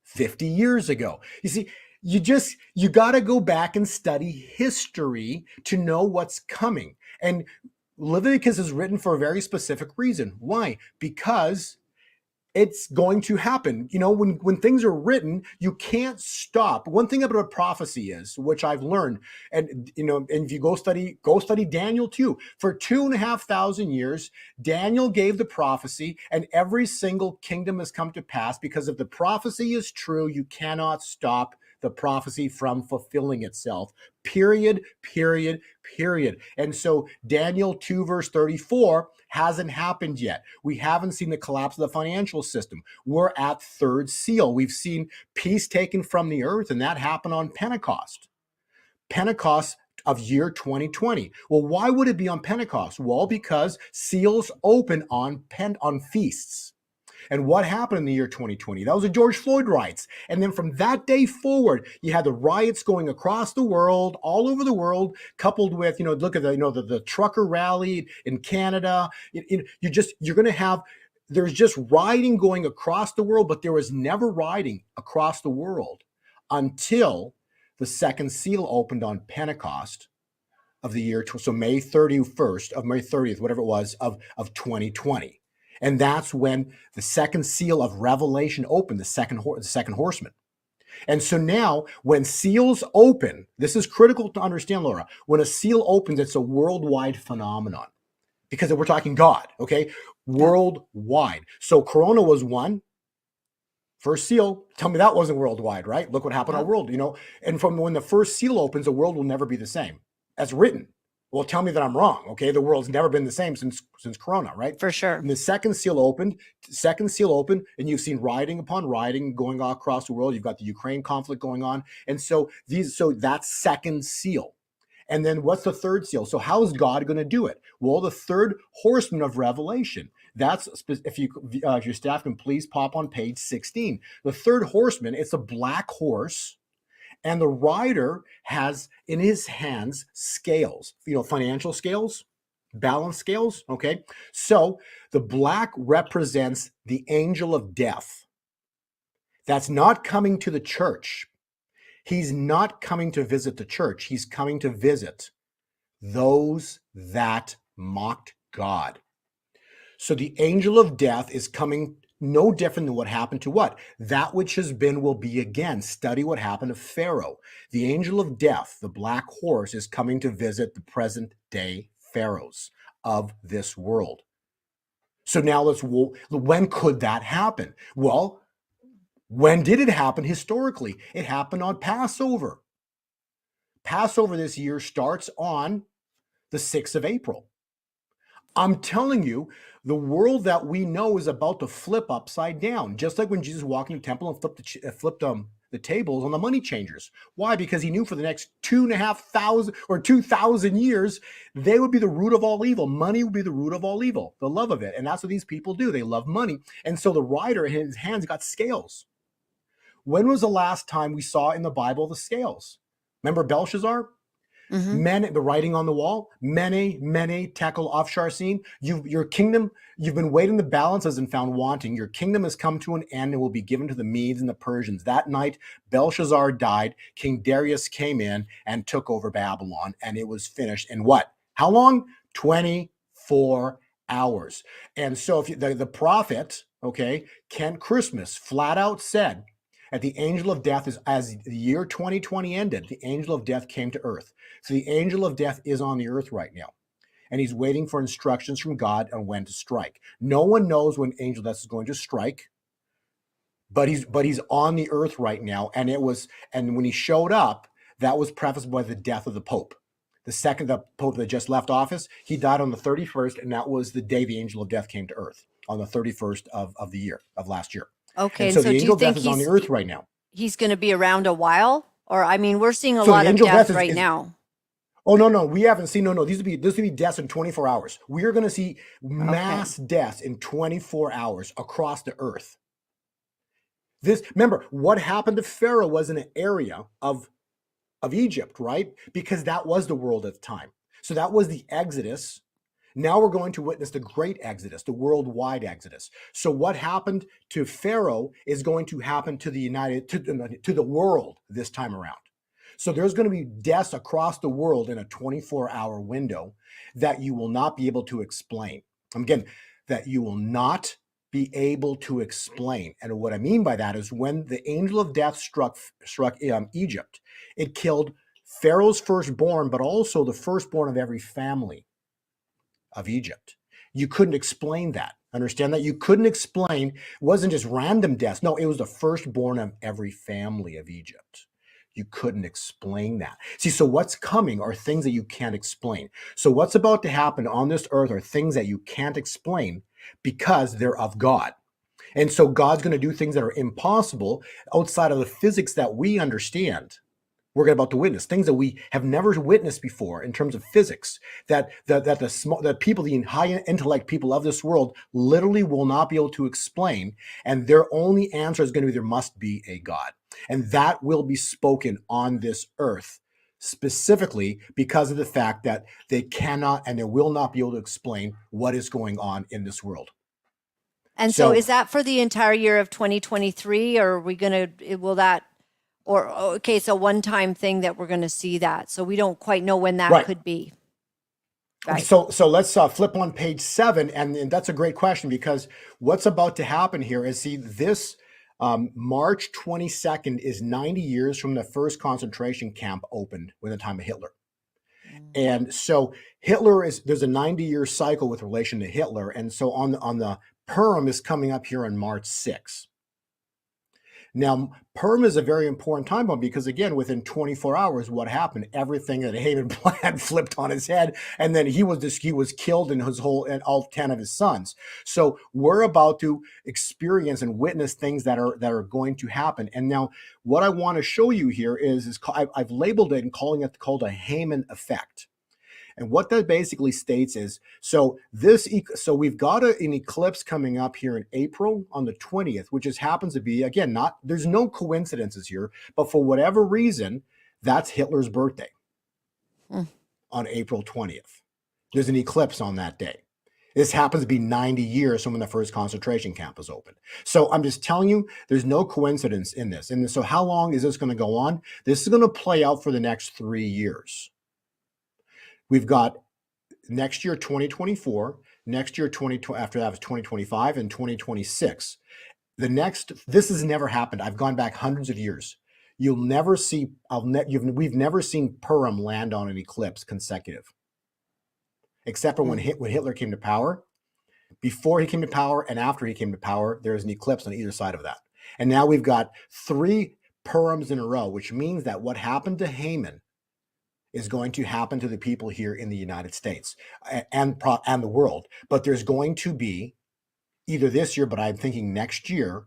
50 years ago. You see, you got to go back and study history to know what's coming. And Leviticus is written for a very specific reason. Why? Because it's going to happen. When things are written, you can't stop. One thing about a prophecy is, which I've learned, and if you go study Daniel too. For 2,500 years, Daniel gave the prophecy, and every single kingdom has come to pass, because if the prophecy is true, you cannot stop the prophecy from fulfilling itself. Period, period, period. And so Daniel 2 verse 34 hasn't happened yet. We haven't seen the collapse of the financial system. We're at third seal. We've seen peace taken from the earth, and that happened on Pentecost. Pentecost of year 2020. Well, why would it be on Pentecost? Well, because seals open on feasts. And what happened in the year 2020? That was the George Floyd riots. And then from that day forward, you had the riots going across the world, all over the world, coupled with, look at the trucker rally in Canada. You're going to have, there's just rioting going across the world, but there was never rioting across the world until the second seal opened on Pentecost of the year, so May 30th, whatever it was, of 2020. And that's when the second seal of Revelation opened, the second horseman. And so now when seals open, this is critical to understand, Laura. When a seal opens, it's a worldwide phenomenon, because we're talking God, okay? Worldwide. So Corona was one. First seal, tell me that wasn't worldwide, right? Look what happened to our world, And from when the first seal opens, the world will never be the same. That's written. Well, tell me that I'm wrong, okay? The world's never been the same since Corona, right? For sure. And the second seal opened, and you've seen rioting upon rioting going all across the world. You've got the Ukraine conflict going on. And so that's second seal. And then what's the third seal? So how is God going to do it? Well, the third horseman of Revelation. That's, if your staff can please pop on page 16. The third horseman, it's a black horse. And the rider has in his hands scales, financial scales, balance scales, okay? So the black represents the angel of death. That's not coming to the church. He's not coming to visit the church. He's coming to visit those that mocked God. So the angel of death is coming, no different than what happened to what? That which has been will be again. Study what happened to Pharaoh. The angel of death, the black horse, is coming to visit the present day pharaohs of this world. So now when could that happen? Well, when did it happen historically? It happened on Passover. Passover this year starts on the 6th of April. I'm telling you, the world that we know is about to flip upside down, just like when Jesus walked in the temple and flipped the tables on the money changers. Why? Because he knew for the next 2,500 or 2,000 years, they would be the root of all evil. Money would be the root of all evil, the love of it. And that's what these people do. They love money. And so the rider in his hands got scales. When was the last time we saw in the Bible the scales? Remember Belshazzar? Mm-hmm. The writing on the wall, mene, tekel, upharsin. Your kingdom, you've been weighed in the balances and found wanting. Your kingdom has come to an end and will be given to the Medes and the Persians. That night, Belshazzar died. King Darius came in and took over Babylon, and it was finished in what? How long? 24 hours. And so if the prophet, okay, Kent Christmas flat out said that the angel of death is, as the year 2020 ended, the angel of death came to earth. So the angel of death is on the earth right now. And he's waiting for instructions from God on when to strike. No one knows when angel of death is going to strike, but he's on the earth right now. And when he showed up, that was prefaced by the death of the Pope. The Pope that just left office, he died on the 31st, and that was the day the angel of death came to earth, on the 31st of the year, of last year. Okay, And so do the you angel of think death is on the earth right now. he's going to be around a while? Or, I mean, we're seeing a So lot the of angel of death death right now. Oh, no, we haven't seen, no, these will be deaths in 24 hours. We are going to see mass deaths in 24 hours across the earth. Remember, what happened to Pharaoh was in an area of Egypt, right? Because that was the world at the time. So that was the Exodus. Now we're going to witness the great Exodus, the worldwide Exodus. So what happened to Pharaoh is going to happen to to the world this time around. So there's going to be deaths across the world in a 24-hour window that you will not be able to explain. Again, that you will not be able to explain. And what I mean by that is when the angel of death struck Egypt, it killed Pharaoh's firstborn, but also the firstborn of every family of Egypt. You couldn't explain that. Understand that? You couldn't explain, it wasn't just random deaths. No, it was the firstborn of every family of Egypt. You couldn't explain that. See, so what's coming are things that you can't explain. So what's about to happen on this earth are things that you can't explain because they're of God. And so God's going to do things that are impossible outside of the physics that we understand. We're about to witness things that we have never witnessed before in terms of physics, that the people, the high intellect people of this world literally will not be able to explain. And their only answer is going to be there must be a God. And that will be spoken on this earth, specifically because of the fact that they cannot and they will not be able to explain what is going on in this world. And so is that for the entire year of 2023, or are we going to, will that, or, okay, it's a one-time thing that we're going to see that. So we don't quite know when that could be. Right. So let's flip on page 7. And that's a great question, because what's about to happen here is, see, this March 22nd is 90 years from the first concentration camp opened when the time of Hitler. And so there's a 90-year cycle with relation to Hitler. And so on the Purim is coming up here on March 6th. Now, Purim is a very important time bomb because, again, within 24 hours, what happened? Everything that Haman planned flipped on his head, and then he was killed and all 10 of his sons. So we're about to experience and witness things that are going to happen. And now, what I want to show you here is I've labeled it and called a Haman effect. And what that basically states is, so we've got an eclipse coming up here in April on the 20th, which happens to be, again, there's no coincidences here, but for whatever reason, that's Hitler's birthday on April 20th. There's an eclipse on that day. This happens to be 90 years from when the first concentration camp was opened. So I'm just telling you, there's no coincidence in this. And so how long is this going to go on? This is going to play out for the next 3 years. We've got next year, 2024, next year, after that was 2025 and 2026. This has never happened. I've gone back hundreds of years. You'll never see, we've never seen Purim land on an eclipse consecutive, except for when Hitler came to power. Before he came to power and after he came to power, there was an eclipse on either side of that. And now we've got 3 Purims in a row, which means that what happened to Haman is going to happen to the people here in the United States and the world. But there's going to be either this year, but I'm thinking next year,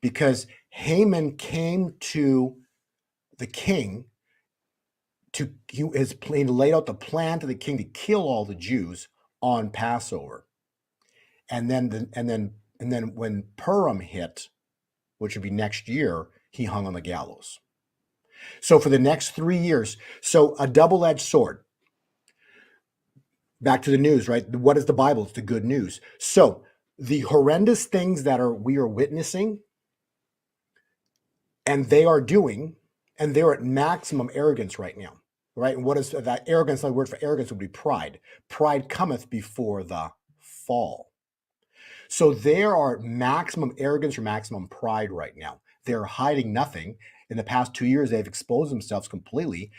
because Haman came to the king he laid out the plan to the king to kill all the Jews on Passover. And then when Purim hit, which would be next year, he hung on the gallows. So for the next 3 years, so a double-edged sword. Back to the news, right? What is the Bible? It's the good news. So the horrendous things that we are witnessing, and they are doing, and they're at maximum arrogance right now, right? And what is that arrogance? The word for arrogance would be pride. Pride cometh before the fall. So there are maximum arrogance or maximum pride right now. They're hiding nothing. In the past 2 years, they've exposed themselves completely.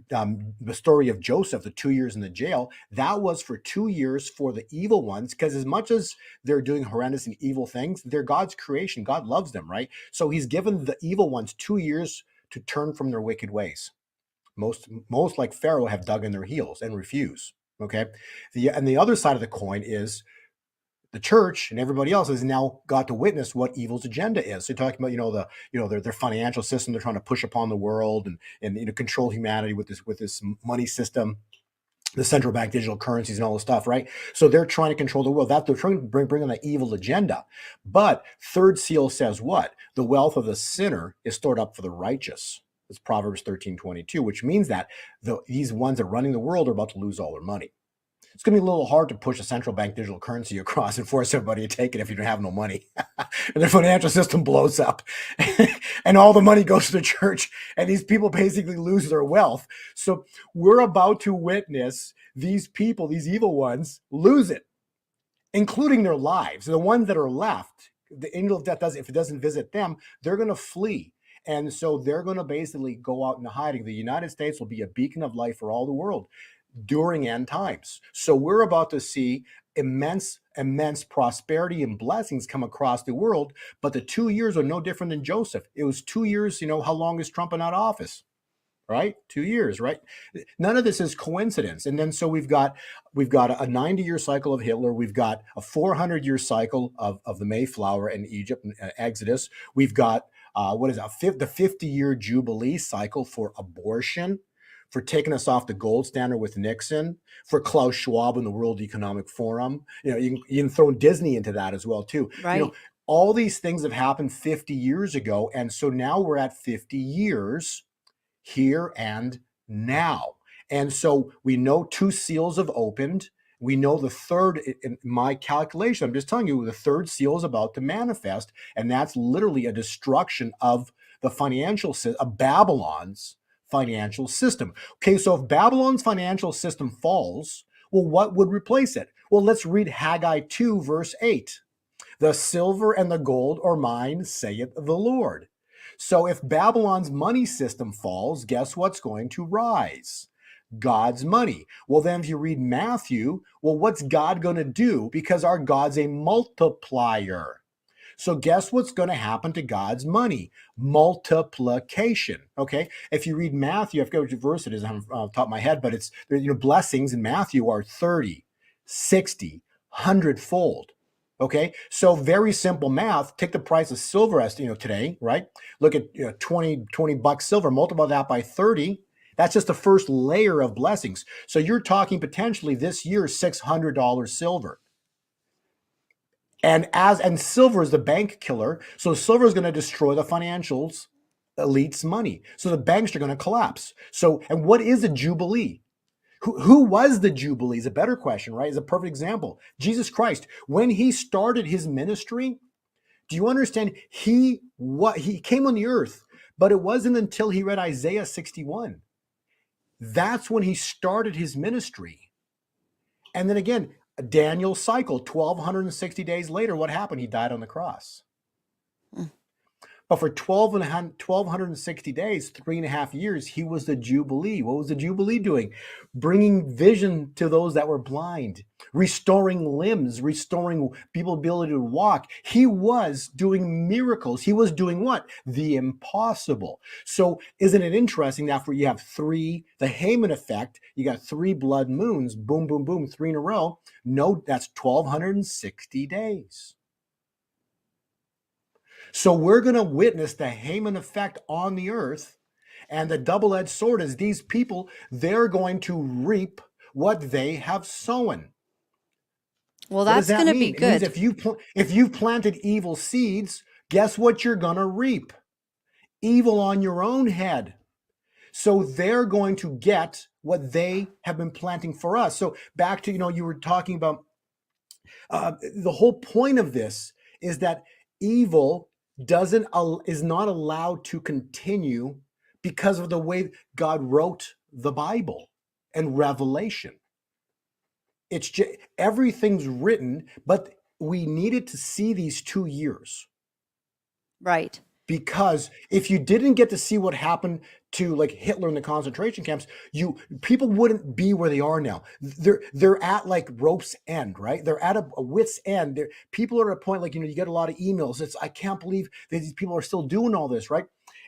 The story of Joseph, the 2 years in the jail, that was for 2 years for the evil ones, because as much as they're doing horrendous and evil things, they're God's creation. God loves them, right? So he's given the evil ones 2 years to turn from their wicked ways. Most like Pharaoh have dug in their heels and refuse. Okay. And the other side of the coin is the church and everybody else has now got to witness what evil's agenda is. So you're talking about, their financial system they're trying to push upon the world and control humanity with this money system, the central bank digital currencies and all this stuff, right? So they're trying to control the world. That they're trying to bring on that evil agenda. But third seal says what? The wealth of the sinner is stored up for the righteous. It's Proverbs 13:22, which means that these ones that are running the world are about to lose all their money. It's going to be a little hard to push a central bank digital currency across and force everybody to take it if you don't have no money. And the financial system blows up and all the money goes to the church and these people basically lose their wealth. So we're about to witness these people, these evil ones, lose it, including their lives. The ones that are left, the angel of death if it doesn't visit them, they're going to flee. And so they're going to basically go out into hiding. The United States will be a beacon of light for all the world during end times. So we're about to see immense prosperity and blessings come across the world. But the 2 years are no different than Joseph. It was 2 years. How long is Trump in that office? Right? 2 years, right? None of this is coincidence. And then so we've got a 90-year cycle of Hitler. We've got a 400-year cycle of the Mayflower and Egypt and Exodus. We've got the 50-year Jubilee cycle for abortion, for taking us off the gold standard with Nixon, for Klaus Schwab and the World Economic Forum. You can throw Disney into that as well too. Right. All these things have happened 50 years ago. And so now we're at 50 years here and now. And so we know 2 seals have opened. We know the third, in my calculation, I'm just telling you, the third seal is about to manifest. And that's literally a destruction of the financial system, of Babylon's financial system. Okay, so if Babylon's financial system falls, well, what would replace it? Well, let's read Haggai 2, verse 8. The silver and the gold are mine, saith the Lord. So if Babylon's money system falls, guess what's going to rise? God's money. Well, then if you read Matthew, well, what's God going to do? Because our God's a multiplier. So guess what's going to happen to God's money? Multiplication. Okay. If you read Matthew, I forget which verse it is on the top of my head, but it's, blessings in Matthew are 30, 60, 100-fold. Okay. So very simple math. Take the price of silver as today, right? Look at 20 bucks silver, multiply that by 30. That's just the first layer of blessings. So you're talking potentially this year, $600 silver. And silver is the bank killer. So silver is going to destroy the financials, elites' money. So the banks are going to collapse. So, and what is a Jubilee? Who was the Jubilee is a better question, right? Is a perfect example. Jesus Christ, when he started his ministry, do you understand? He came on the earth, but it wasn't until he read Isaiah 61. That's when he started his ministry. And then again, Daniel cycle, 1,260 days later, what happened? He died on the cross. But for 1,260 days, 3.5 years, he was the Jubilee. What was the Jubilee doing? Bringing vision to those that were blind, restoring limbs, restoring people's ability to walk. He was doing miracles. He was doing what? The impossible. So isn't it interesting that for you have the Haman effect, you got 3 blood moons, boom, boom, boom, 3 in a row. No, that's 1,260 days. So we're going to witness the Haman effect on the earth, and the double-edged sword is these people, they're going to reap what they have sown. Well, that's going to be good. It means if you've planted evil seeds, guess what you're going to reap? Evil on your own head. So they're going to get what they have been planting for us. So back to, you were talking about the whole point of this is that evil is not allowed to continue because of the way God wrote the Bible and Revelation. It's just everything's written, but we needed to see these 2 years, Right. because if you didn't get to see what happened to like Hitler in the concentration camps, people wouldn't be where they are now. They're at like rope's end, right? They're at a wit's end. People are at a point like, you get a lot of emails. I can't believe that these people are still doing all this, right?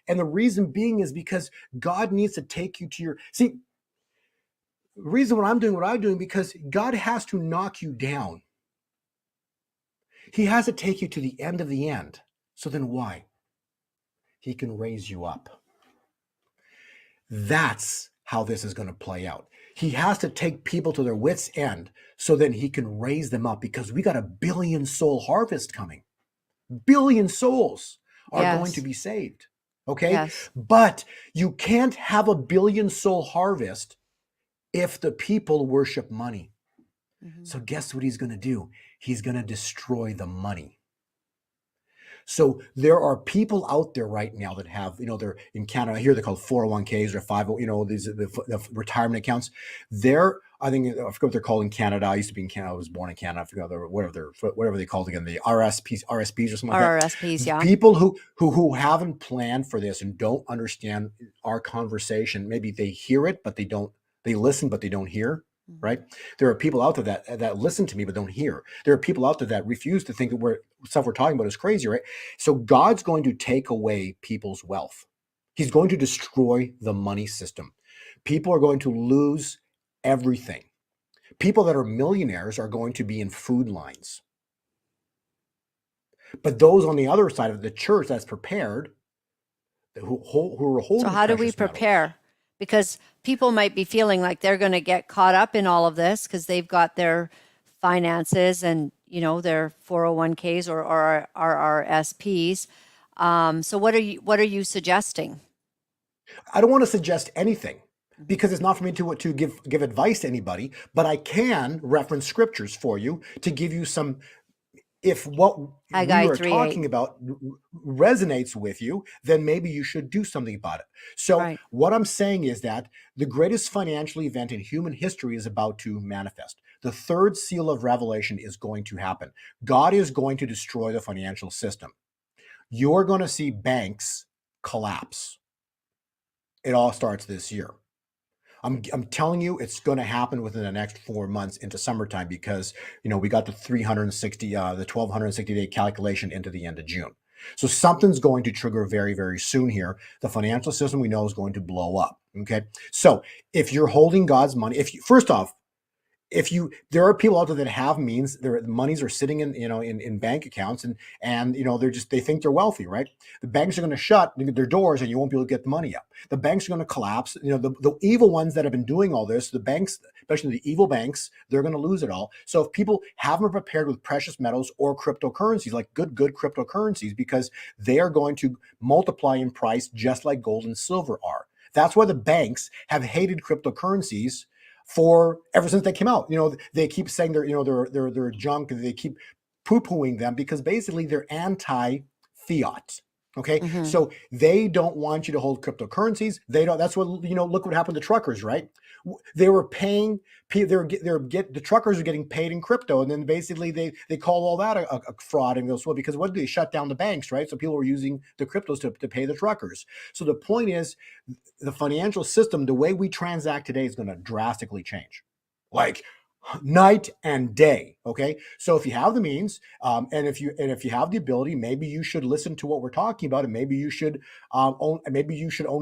And the reason being is because God needs to take you to the reason what I'm doing, because God has to knock you down. He has to take you to the end of the end. So then why? He can raise you up. That's how this is going to play out. He has to take people to their wits' end so then he can raise them up, because we got a 1 billion soul harvest coming. 1 billion souls are going to be saved. Okay? Yes. But you can't have a 1 billion soul harvest if the people worship money. Mm-hmm. So guess what he's going to do? He's going to destroy the money. So there are people out there right now that have, they're in Canada. Here they're called 401ks or 50, the retirement accounts. I forget what they're called in Canada. I used to be in Canada. I was born in Canada. I forgot whatever they called again, the RSPs or something like that. RRSPs, yeah. People who haven't planned for this and don't understand our conversation. Maybe they hear it, but they don't. They listen, but they don't hear. Right? There are people out there that listen to me but don't hear. There are people out there that refuse to think that stuff we're talking about is crazy, right? So God's going to take away people's wealth. He's going to destroy the money system. People are going to lose everything. People that are millionaires are going to be in food lines. But those on the other side of the church that's prepared, who are holding. So how do we prepare? Because people might be feeling like they're going to get caught up in all of this because they've got their finances and, their 401ks or RRSPs. So what are you suggesting? I don't want to suggest anything, because it's not for me to give advice to anybody, but I can reference scriptures for you to give you some. If what Haggai we are 3:8 talking about resonates with you, then maybe you should do something about it. So what I'm saying is that the greatest financial event in human history is about to manifest. The third seal of Revelation is going to happen. God is going to destroy the financial system. You're going to see banks collapse. It all starts this year. I'm telling you, it's going to happen within the next 4 months into summertime, because we got the 1260-day calculation into the end of June. So something's going to trigger very, very soon here. The financial system we know is going to blow up. Okay, so if you're holding God's money, there are people out there that have means, their monies are sitting in bank accounts and they think they're wealthy, right? The banks are going to shut their doors and you won't be able to get the money up. The banks are going to collapse. The evil ones that have been doing all this, the banks, especially the evil banks, they're going to lose it all. So if people haven't prepared with precious metals or cryptocurrencies, like good cryptocurrencies, because they are going to multiply in price just like gold and silver are. That's why the banks have hated cryptocurrencies ever since they came out. They keep saying they're junk, and they keep poo-pooing them because basically they're anti-fiat. Okay, so they don't want you to hold cryptocurrencies. They don't. That's what look what happened to truckers, right? They were paying. The truckers are getting paid in crypto, and then basically they call all that a fraud and goes, well, because what did they shut down the banks, right? So people were using the cryptos to pay the truckers. So the point is, the financial system, the way we transact today, is going to drastically change, like night and day. Okay, so if you have the means, and if you have the ability, maybe you should listen to what we're talking about, and maybe you should own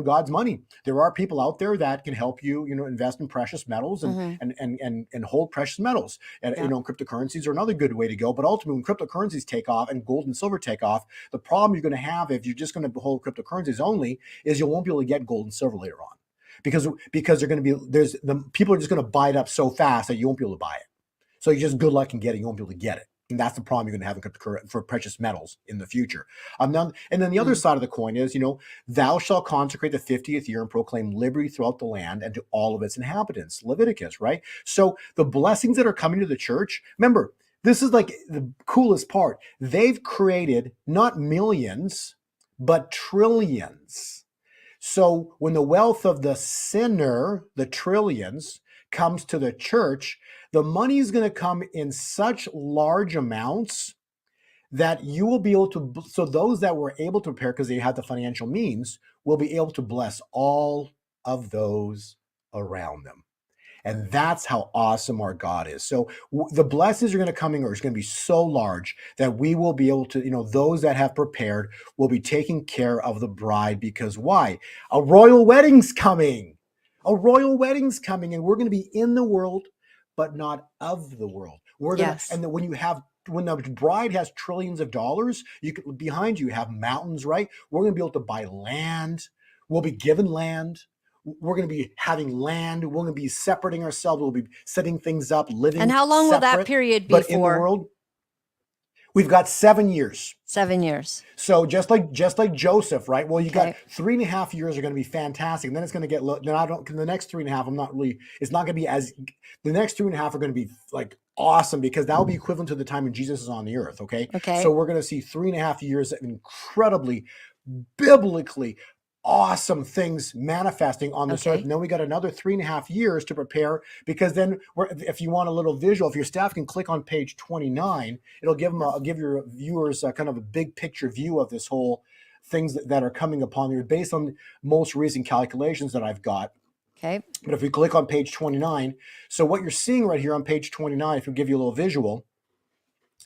God's money. There are people out there that can help you, invest in precious metals and hold precious metals. And cryptocurrencies are another good way to go. But ultimately, when cryptocurrencies take off and gold and silver take off, the problem you're going to have if you're just going to hold cryptocurrencies only is you won't be able to get gold and silver later on. Because they're going to be people are just going to buy it up so fast that you won't be able to buy it. So you're just good luck in getting it. You won't be able to get it. And that's the problem you're going to have for precious metals in the future. And then the other side of the coin is, thou shalt consecrate the 50th year and proclaim liberty throughout the land and to all of its inhabitants. Leviticus, right? So the blessings that are coming to the church, remember, this is like the coolest part. They've created not millions, but trillions. So when the wealth of the sinner, the trillions, comes to the church, the money is going to come in such large amounts that you will be able to, so those that were able to prepare because they had the financial means will be able to bless all of those around them. And that's how awesome our God is. So the blessings are going to come in, or it's going to be so large that we will be able to, those that have prepared will be taking care of the bride. Because why? A royal wedding's coming. A royal wedding's coming, and we're going to be in the world, but not of the world. We're going Yes. to, and then when the bride has trillions of dollars, behind you have mountains, right? We're going to be able to buy land. We'll be given land. We're going to be having land. We're going to be separating ourselves. We'll be setting things up, living. And how long will that separate, period be but in the for? world, we've got 7 years. 7 years. So just like Joseph, right? Well, you got Okay. 3.5 years are going to be fantastic, and then it's going to get low. Then the next 3.5, I'm not really. It's not going to be as. The next 3.5 are going to be like awesome because that will be equivalent to the time when Jesus is on the earth. Okay. Okay. So we're going to see 3.5 years of incredibly biblically awesome things manifesting on this earth. Okay. And then we got another 3.5 years to prepare, because then if you want a little visual, if your staff can click on page 29, it'll give your viewers kind of a big picture view of this whole things that are coming upon you based on most recent calculations that I've got. Okay. But if we click on page 29, so what you're seeing right here on page 29, if we give you a little visual,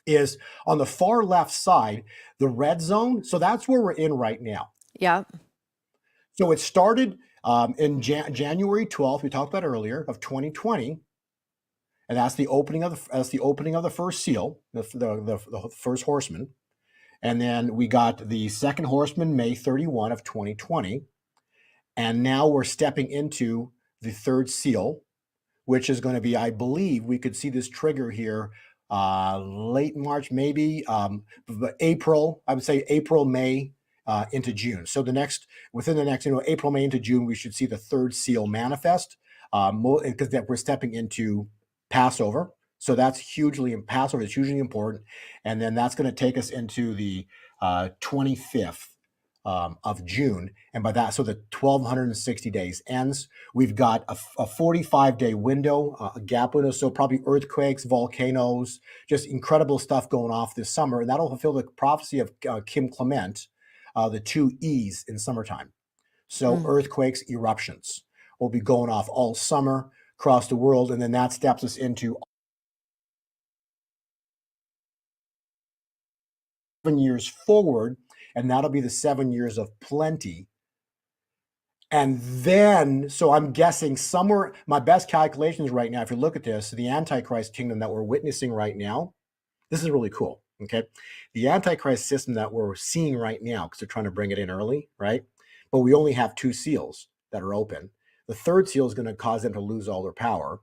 is on the far left side, the red zone. So that's where we're in right now. Yeah. So it started in January 12th, we talked about earlier, of 2020, and that's the opening of the first seal, the first horseman, and then we got the second horseman May 31 of 2020, and now we're stepping into the third seal, which is going to be, I believe, we could see this trigger here late March, maybe April. I would say April, May. Into June. So within the next, April, May into June, we should see the third seal manifest, because we're stepping into Passover. So that's Passover is hugely important. And then that's going to take us into the 25th of June. And by that, so the 1,260 days ends. We've got a 45-day window, a gap window. So probably earthquakes, volcanoes, just incredible stuff going off this summer. And that'll fulfill the prophecy of Kim Clement, the 2 E's in summertime. So earthquakes, eruptions will be going off all summer across the world. And then that steps us into 7 years forward. And that'll be the 7 years of plenty. And then, so I'm guessing somewhere, my best calculations right now, if you look at this, the Antichrist kingdom that we're witnessing right now, this is really cool. Okay. The Antichrist system that we're seeing right now, because they're trying to bring it in early, right? But we only have 2 seals that are open. The third seal is going to cause them to lose all their power.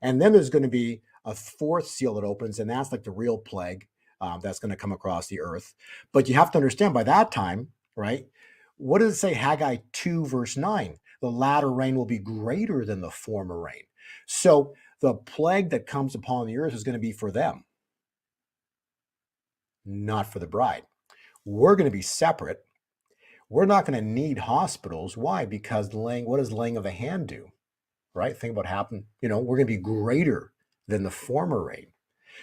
And then there's going to be a 4th seal that opens, and that's like the real plague that's going to come across the earth. But you have to understand by that time, right? What does it say? Haggai 2 verse 9, the latter rain will be greater than the former rain. So the plague that comes upon the earth is going to be for them, not for the bride. We're going to be separate. We're not going to need hospitals. Why? Because what does laying of the hand do? Right? Think about happen. We're going to be greater than the former rain.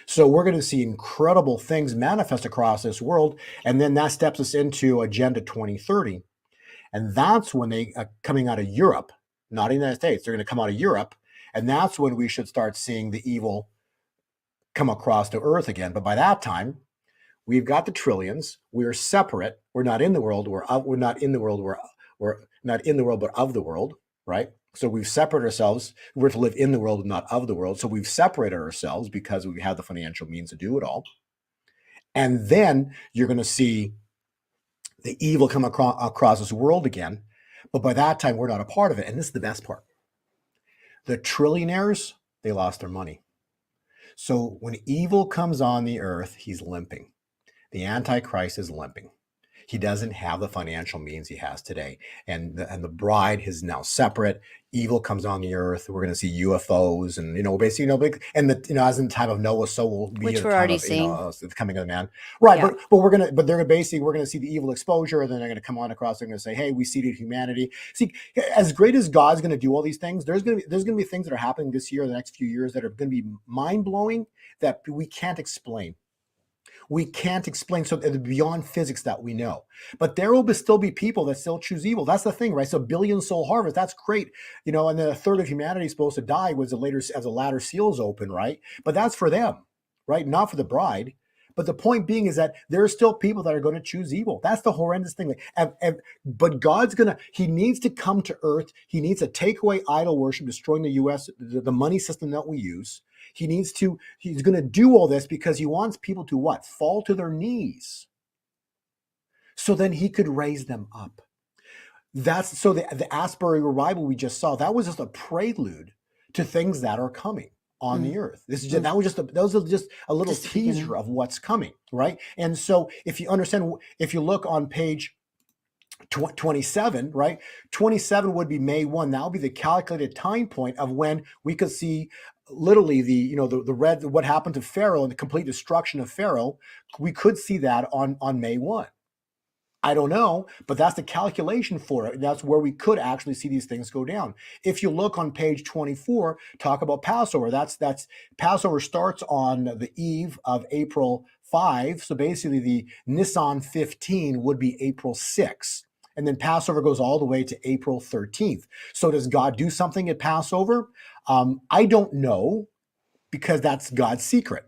So we're going to see incredible things manifest across this world. And then that steps us into Agenda 2030. And that's when they coming out of Europe, not the United States. They're going to come out of Europe. And that's when we should start seeing the evil come across the earth again. But by that time, we've got the trillions. We're separate. We're not in the world. We're not in the world. We're not in the world, but of the world, right? So we've separated ourselves. We're to live in the world, not of the world. So we've separated ourselves because we have the financial means to do it all. And then you're going to see the evil come across this world again. But by that time, we're not a part of it. And this is the best part. The trillionaires, they lost their money. So when evil comes on the earth, he's limping. The Antichrist is limping. He doesn't have the financial means he has today. And the bride is now separate. Evil comes on the earth. We're going to see UFOs and, basically, as in the time of Noah, so will be Which in the we're time already of, seeing. the coming of the man. Right. Yeah. But we're going to see the evil exposure. And then they're going to come on across. They're going to say, hey, we seeded humanity. See, as great as God's going to do all these things, there's going to be things that are happening this year, the next few years, that are going to be mind blowing that we can't explain. We can't explain, so beyond physics that we know. But there will still be people that still choose evil. That's the thing, right? So billion soul harvest, that's great. And then a third of humanity is supposed to die as the latter seals open, right? But that's for them, right? Not for the bride. But the point being is that there are still people that are going to choose evil. That's the horrendous thing. But God's he needs to come to earth. He needs to take away idol worship, destroying the U.S., the money system that we use. He's going to do all this because he wants people to what? Fall to their knees. So then he could raise them up. So the Asbury revival we just saw, that was just a prelude to things that are coming on the earth. That was just a little teaser of what's coming, right? And so if you look on page 27, right? 27 would be May 1. That would be the calculated time point of when we could see literally what happened to Pharaoh and the complete destruction of Pharaoh. We could see that on May 1. I don't know, but that's the calculation for it. That's where we could actually see these things go down. If you look on page 24, talk about Passover. That's Passover starts on the eve of April 5. So basically the Nisan 15 would be April 6. And then Passover goes all the way to April 13th. So does God do something at Passover? I don't know, because that's God's secret.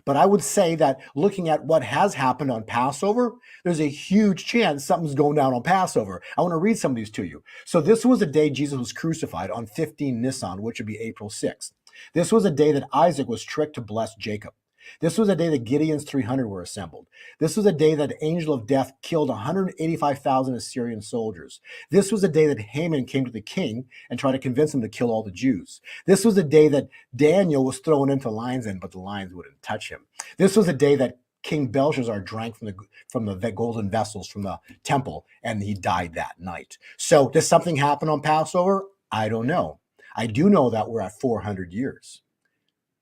But I would say that looking at what has happened on Passover, there's a huge chance something's going down on Passover. I want to read some of these to you. So this was the day Jesus was crucified, on 15 Nisan, which would be April 6th. This was a day that Isaac was tricked to bless Jacob. This was a day that Gideon's 300 were assembled. This was a day that the angel of death killed 185,000 Assyrian soldiers. This was a day that Haman came to the king and tried to convince him to kill all the Jews. This was a day that Daniel was thrown into lions' den, but the lions wouldn't touch him. This was a day that King Belshazzar drank from the golden vessels from the temple, and he died that night. So does something happen on Passover? I don't know. I do know that we're at 400 years.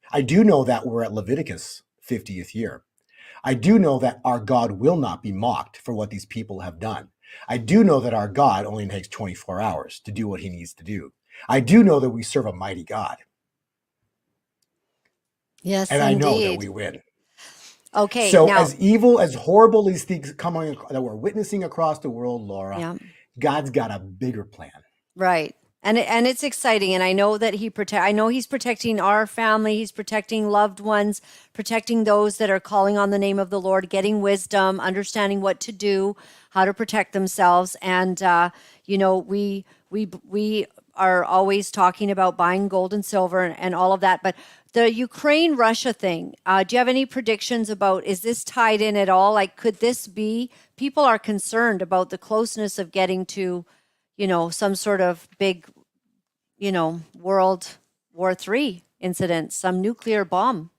I do know that we're at Leviticus 50th year. I do know that our God will not be mocked for what these people have done. I do know that our God only takes 24 hours to do what he needs to do. I do know that we serve a mighty God. Yes, and indeed. I know that we win. Okay. So now, as evil, as horrible these things coming that we're witnessing across the world, Laura, yeah. God's got a bigger plan. Right. And it's exciting. And I know that I know he's protecting our family. He's protecting loved ones, protecting those that are calling on the name of the Lord, getting wisdom, understanding what to do, how to protect themselves. And, we are always talking about buying gold and silver and all of that. But the Ukraine-Russia thing, do you have any predictions about, is this tied in at all? Like, could this be, people are concerned about the closeness of getting to, some sort of big, World War III incident, some nuclear bomb.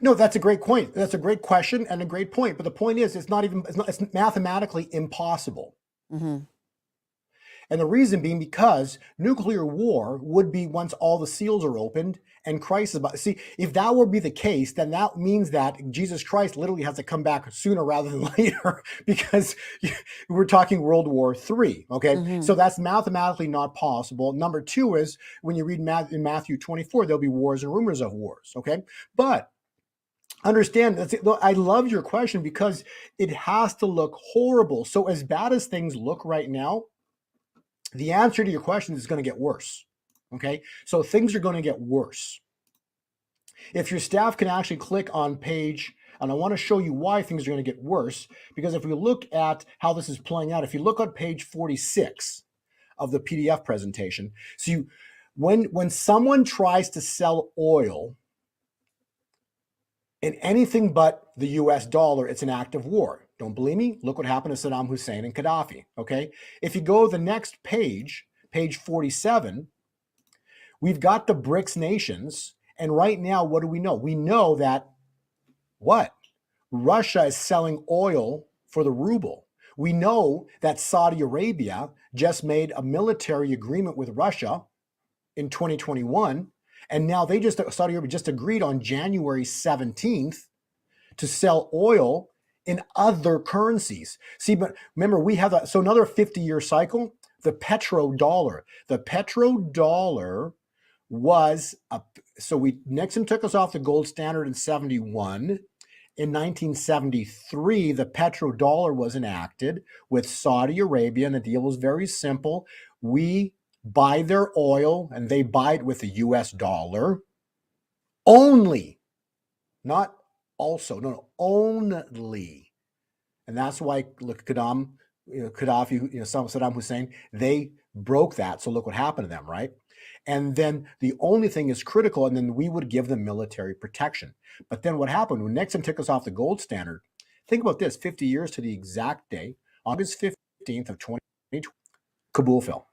No, that's a great point. That's a great question and a great point. But the point is, it's mathematically impossible. Mm-hmm. And the reason being because nuclear war would be once all the seals are opened and Christ is about. See, if that would be the case, then that means that Jesus Christ literally has to come back sooner rather than later, because we're talking World War III. Okay, Mm-hmm. so that's mathematically not possible. Number two is when you read in Matthew 24, there'll be wars and rumors of wars. Okay, but understand, I love your question because it has to look horrible. So as bad as things look right now, the answer to your question is going to get worse. Okay, so things are going to get worse. If your staff can actually click on page, and I want to show you why things are going to get worse, because if we look at how this is playing out, if you look on page 46 of the PDF presentation, so when someone tries to sell oil in anything but the US dollar, it's an act of war. Don't believe me? Look what happened to Saddam Hussein and Gaddafi, okay? If you go to the next page, page 47, we've got the BRICS nations, and right now, what do we know? We know that what? Russia is selling oil for the ruble. We know that Saudi Arabia just made a military agreement with Russia in 2021. And now Saudi Arabia just agreed on January 17th to sell oil in other currencies. See, but remember, we have another 50-year cycle, the petrodollar. The petrodollar was, Nixon took us off the gold standard in 71. In 1973, the petrodollar was enacted with Saudi Arabia, and the deal was very simple. We buy their oil, and they buy it with the US dollar only, not also, no, only. And that's why, look, Gaddafi, Saddam Hussein, they broke that. So look what happened to them, right? And then the only thing is critical, and then we would give them military protection. But then what happened when Nixon took us off the gold standard? Think about this: 50 years to the exact day, August 15th of 2020, Kabul fell.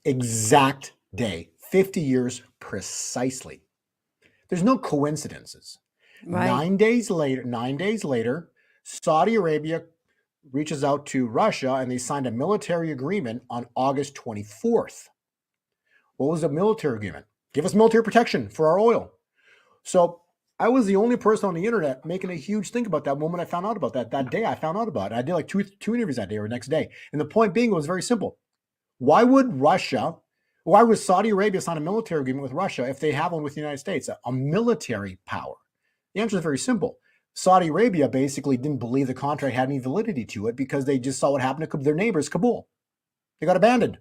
Exact day, 50 years precisely. There's no coincidences. Right. 9 days later, Saudi Arabia reaches out to Russia and they signed a military agreement on August 24th. What was the military agreement? Give us military protection for our oil. So I was the only person on the internet making a huge thing about that moment I found out about that. That day I found out about it. I did like two interviews that day or next day. And the point being, it was very simple. Why would Saudi Arabia sign a military agreement with Russia if they have one with the United States, a military power? The answer is very simple. Saudi Arabia basically didn't believe the contract had any validity to it because they just saw what happened to their neighbors, Kabul. They got abandoned.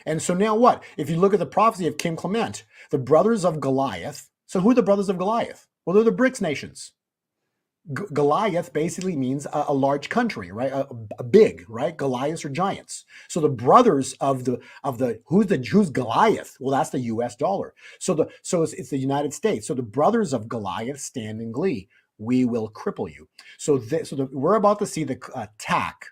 And so now what? If you look at the prophecy of King Clement, the brothers of Goliath. So who are the brothers of Goliath? Well, they're the BRICS nations. Goliath basically means a large country, right? A big, right? Goliaths are giants. So the brothers of who's Goliath? Well, that's the U.S. dollar. So it's the United States. So the brothers of Goliath stand in glee. We will cripple you. We're about to see the attack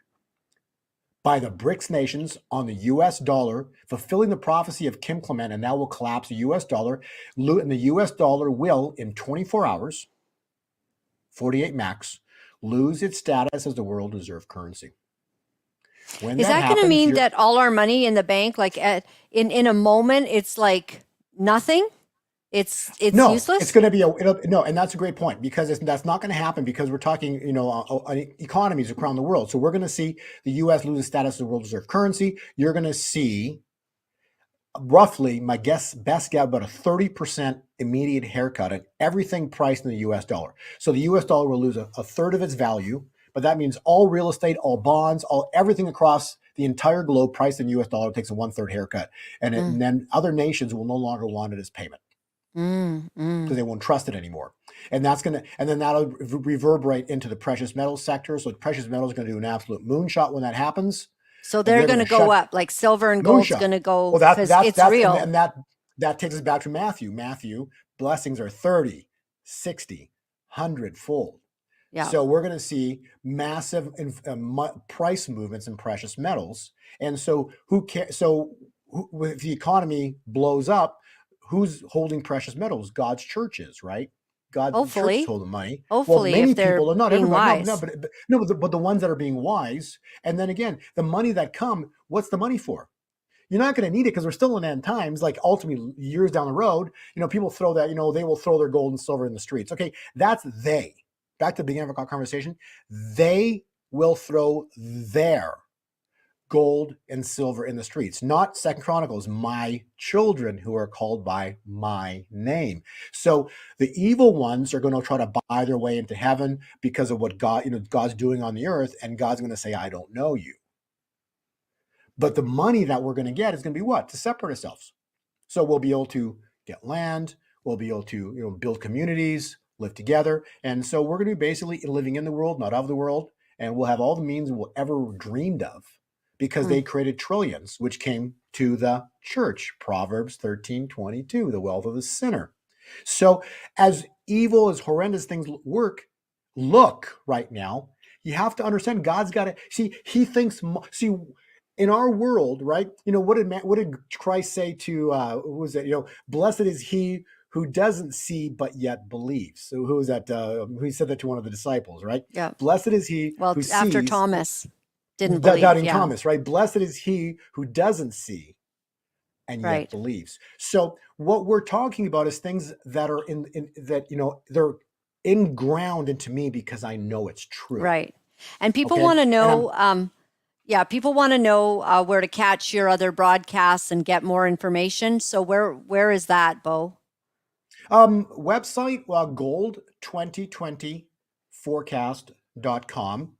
by the BRICS nations on the U.S. dollar, fulfilling the prophecy of Kim Clement, and now will collapse the U.S. dollar. And the U.S. dollar will, in 24 hours, 48 max, lose its status as the world reserve currency. When Is that going to mean that all our money in the bank, like in a moment, it's like nothing? It's useless? It's going to be and that's a great point, because that's not going to happen, because we're talking, economies around the world. So we're going to see the U.S. lose its status as the world reserve currency. You're going to see roughly, my best guess, about a 30% immediate haircut at everything priced in the U.S. dollar. So the U.S. dollar will lose a third of its value, but that means all real estate, all bonds, everything across the entire globe priced in U.S. dollar takes a 1/3 haircut. And then other nations will no longer want it as payment because they won't trust it anymore. And then that'll reverberate into the precious metals sector. So precious metals are going to do an absolute moonshot when that happens. So they're going to go up, like silver and gold's going to go, because it's real. And that takes us back to Matthew. Matthew, blessings are 30, 60, 100-fold. Yeah. So we're going to see massive price movements in precious metals. And so if the economy blows up, who's holding precious metals? God's churches, right? God's churches hold the money. Hopefully, many if they're people, not being everybody, wise. but the ones that are being wise. And then again, the money that come, what's the money for? You're not going to need it because we're still in end times. Like ultimately, years down the road, people throw that. They will throw their gold and silver in the streets. Okay, that's they. Back to the beginning of our conversation, they will throw their gold and silver in the streets, not Second Chronicles, my children who are called by my name. So the evil ones are going to try to buy their way into heaven because of what God's doing on the earth, and God's going to say, I don't know you. But the money that we're going to get is going to be what? To separate ourselves. So we'll be able to get land, we'll be able to build communities, live together. And so we're going to be basically living in the world, not of the world, and we'll have all the means we'll ever dreamed of, because they created trillions, which came to the church. Proverbs 13:22, the wealth of the sinner. So as evil, as horrendous things look right now, you have to understand God's got to see. He thinks. See, in our world, right? What did Christ say to? Who was it? Blessed is he who doesn't see but yet believes. So who is that? Who said that to one of the disciples, right? Yeah. Blessed is he Well, who after sees, Thomas didn't believe. doubting Yeah. Thomas, right? Blessed is he who doesn't see and yet Right. believes. So what we're talking about is things that are in that, they're inground into me because I know it's true. Right. And people Okay. want to And know, people want to know where to catch your other broadcasts and get more information. So where is that, Bo? Website, gold2020forecast.com.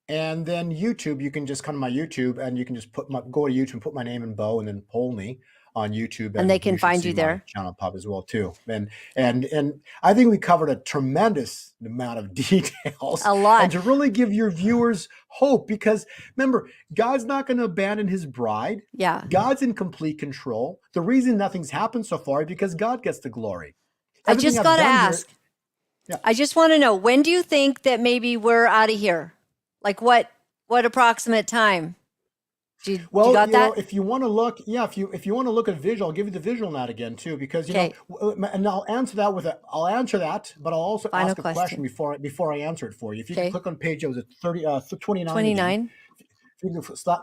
And then YouTube, you can just come to my YouTube and you can just go to YouTube and put my name in Bo and then Polny on YouTube. And they can should find see you my there. channel pop as well too. And I think we covered a tremendous amount of details. A lot. And to really give your viewers hope, because remember, God's not going to abandon his bride. Yeah. God's in complete control. The reason nothing's happened so far is because God gets the glory. I just got to ask. Yeah. I just want to know, when do you think that maybe we're out of here? Like what approximate time? You got that? If you want to look, if you want to look at visual, I'll give you the visual on that again too, because and I'll answer that but I'll also Final ask a question before I answer it for you. If you can click on page 29. 29. If you can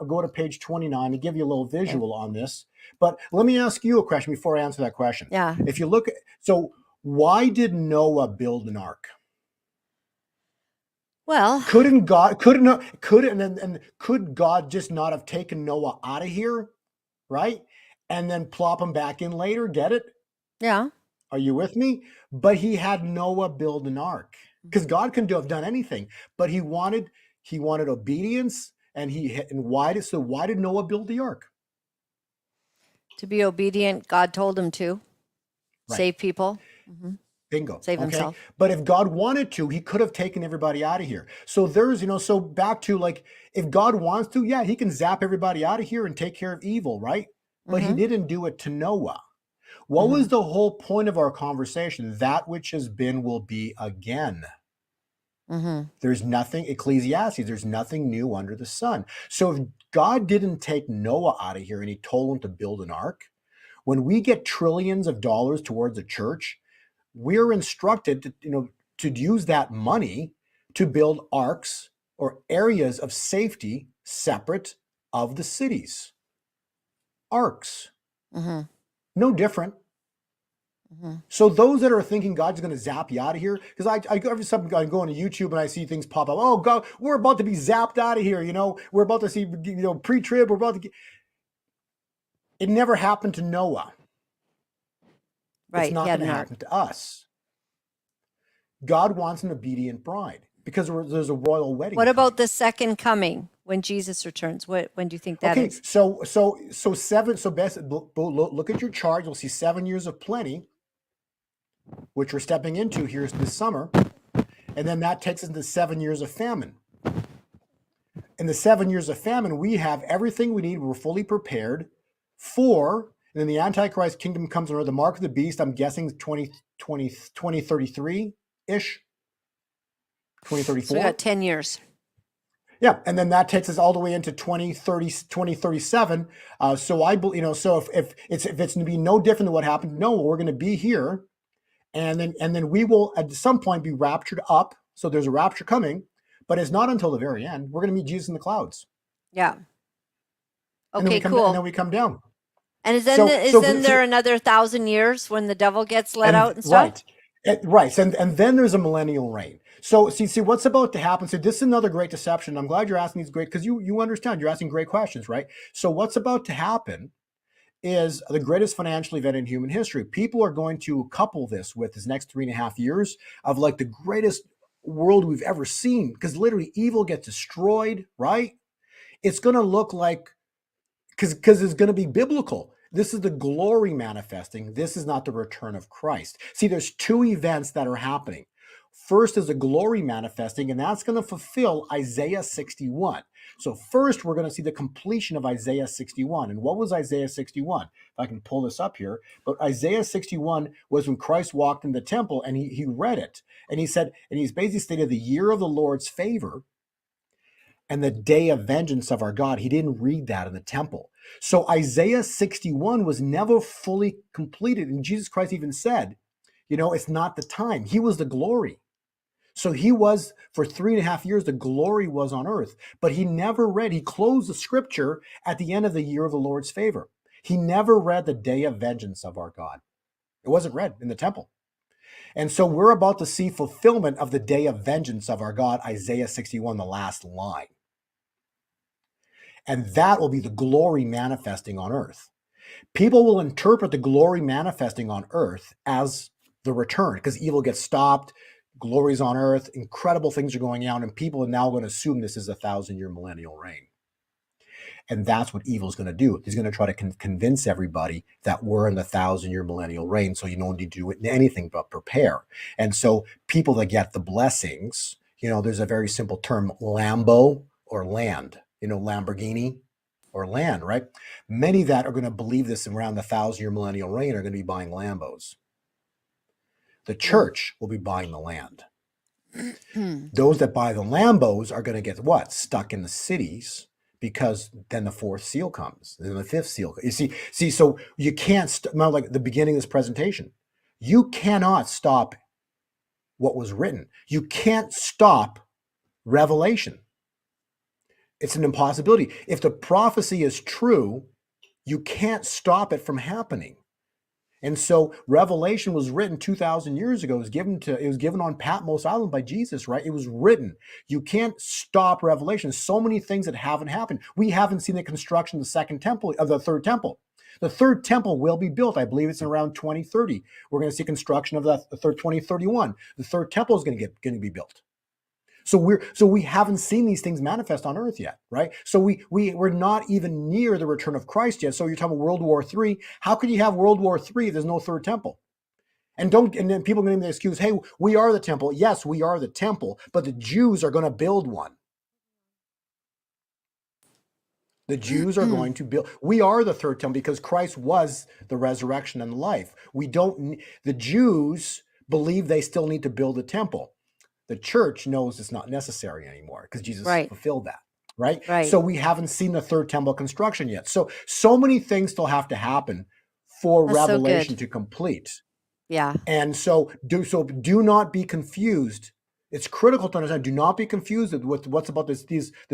go to page 29 and give you a little visual on this. But let me ask you a question before I answer that question. Yeah. If you look so why did Noah build an ark? Well, could God just not have taken Noah out of here, right? And then plop him back in later? Get it? Yeah. Are you with me? But he had Noah build an ark because God couldn't have done anything, but he wanted obedience, why did Noah build the ark? To be obedient, God told him to save people. Mm-hmm. Bingo. Save himself. But if God wanted to, he could have taken everybody out of here. So there's, so back to if God wants to, he can zap everybody out of here and take care of evil, right? But he didn't do it to Noah. What was the whole point of our conversation? That which has been will be again. There's nothing, Ecclesiastes, there's nothing new under the sun. So if God didn't take Noah out of here and he told him to build an ark, when we get trillions of dollars towards a church, we're instructed to use that money to build arks or areas of safety separate of the cities. Arks. No different. So those that are thinking God's going to zap you out of here, because I every time I go on YouTube and I see things pop up. Oh God, we're about to be zapped out of here. We're about to see pre-trib. We're about to get. It never happened to Noah. Right. It's not going to happen to us. God wants an obedient bride because there's a royal wedding. What about the second coming when Jesus returns? When do you think that is? So seven. So best look at your chart. You'll see 7 years of plenty, which we're stepping into here this summer, and then that takes us into 7 years of famine. In the 7 years of famine, we have everything we need. We're fully prepared for. And then the Antichrist kingdom comes under the mark of the beast. I'm guessing 2033-ish, 2034. So we got 10 years. Yeah, and then that takes us all the way into 2037. So I believe, so if it's going to be no different than what happened, no, we're going to be here, and then we will at some point be raptured up. So there's a rapture coming, but it's not until the very end. We're going to meet Jesus in the clouds. Yeah. Okay, cool. And then we come down. And is there another 1,000 years when the devil gets let out and stuff? Right. And then there's a millennial reign. So see what's about to happen. So this is another great deception. I'm glad you're asking these great, because you understand, you're asking great questions, right? So what's about to happen is the greatest financial event in human history. People are going to couple this with this next 3.5 years of the greatest world we've ever seen, because literally evil gets destroyed, right? It's going to look like, because it's going to be biblical. This is the glory manifesting. This is not the return of Christ. See, there's two events that are happening. First is a glory manifesting, and that's going to fulfill Isaiah 61. So first, we're going to see the completion of Isaiah 61. And what was Isaiah 61? If I can pull this up here. But Isaiah 61 was when Christ walked in the temple, and he read it. And he said, and he's basically stated the year of the Lord's favor and the day of vengeance of our God. He didn't read that in the temple. So Isaiah 61 was never fully completed. And Jesus Christ even said, It's not the time. He was the glory. So he was, for 3.5 years, the glory was on earth, but he closed the scripture at the end of the year of the Lord's favor. He never read the day of vengeance of our God. It wasn't read in the temple. And so we're about to see fulfillment of the day of vengeance of our God, Isaiah 61, the last line. And that will be the glory manifesting on earth. People will interpret the glory manifesting on earth as the return, because evil gets stopped, glory's on earth, incredible things are going on, and people are now going to assume this is a 1,000-year millennial reign. And that's what evil is going to do. He's going to try to convince everybody that we're in the 1,000-year millennial reign, so you don't need to do anything but prepare. And so people that get the blessings, there's a very simple term, Lambo or land, Lamborghini or land, right? Many that are going to believe this around the 1,000-year millennial reign are going to be buying Lambos. The church will be buying the land. Those that buy the Lambos are going to get what? Stuck in the cities, because then the fourth seal comes, then the fifth seal. You see, so you can't, like the beginning of this presentation, you cannot stop what was written. You can't stop Revelation. It's an impossibility. If the prophecy is true, you can't stop it from happening. And so Revelation was written 2,000 years ago. It was given on Patmos Island by Jesus, right? It was written. You can't stop Revelation. So many things that haven't happened. We haven't seen the construction of the third temple. The third temple will be built. I believe it's in around 2030. We're going to see construction of the third 2031. The third temple is going to be built. So we haven't seen these things manifest on earth yet, right? So we're not even near the return of Christ yet. So you're talking about World War III. How can you have World War III if there's no third temple? And then people are going to excuse, hey, we are the temple. Yes, we are the temple, but the Jews are going to build one. The Jews are going to build. We are the third temple because Christ was the resurrection and the life. The Jews believe they still need to build a temple. The church knows it's not necessary anymore because Jesus fulfilled that, right? So we haven't seen the third temple construction yet. So many things still have to happen for Revelation to complete. Yeah. And so do not be confused. It's critical to understand. Do not be confused with what's about this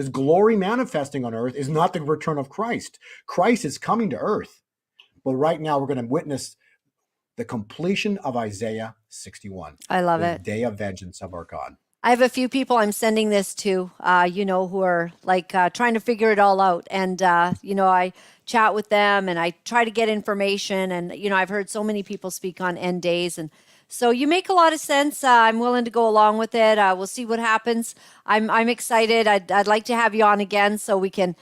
glory manifesting on earth is not the return of Christ. Christ is coming to earth. But right now we're going to witness the completion of Isaiah 61. I love it. The day of vengeance of our God. I have a few people I'm sending this to, who are like trying to figure it all out. And, I chat with them and I try to get information. And, I've heard so many people speak on end days. And so you make a lot of sense. I'm willing to go along with it. We'll see what happens. I'm excited. I'd like to have you on again so we can,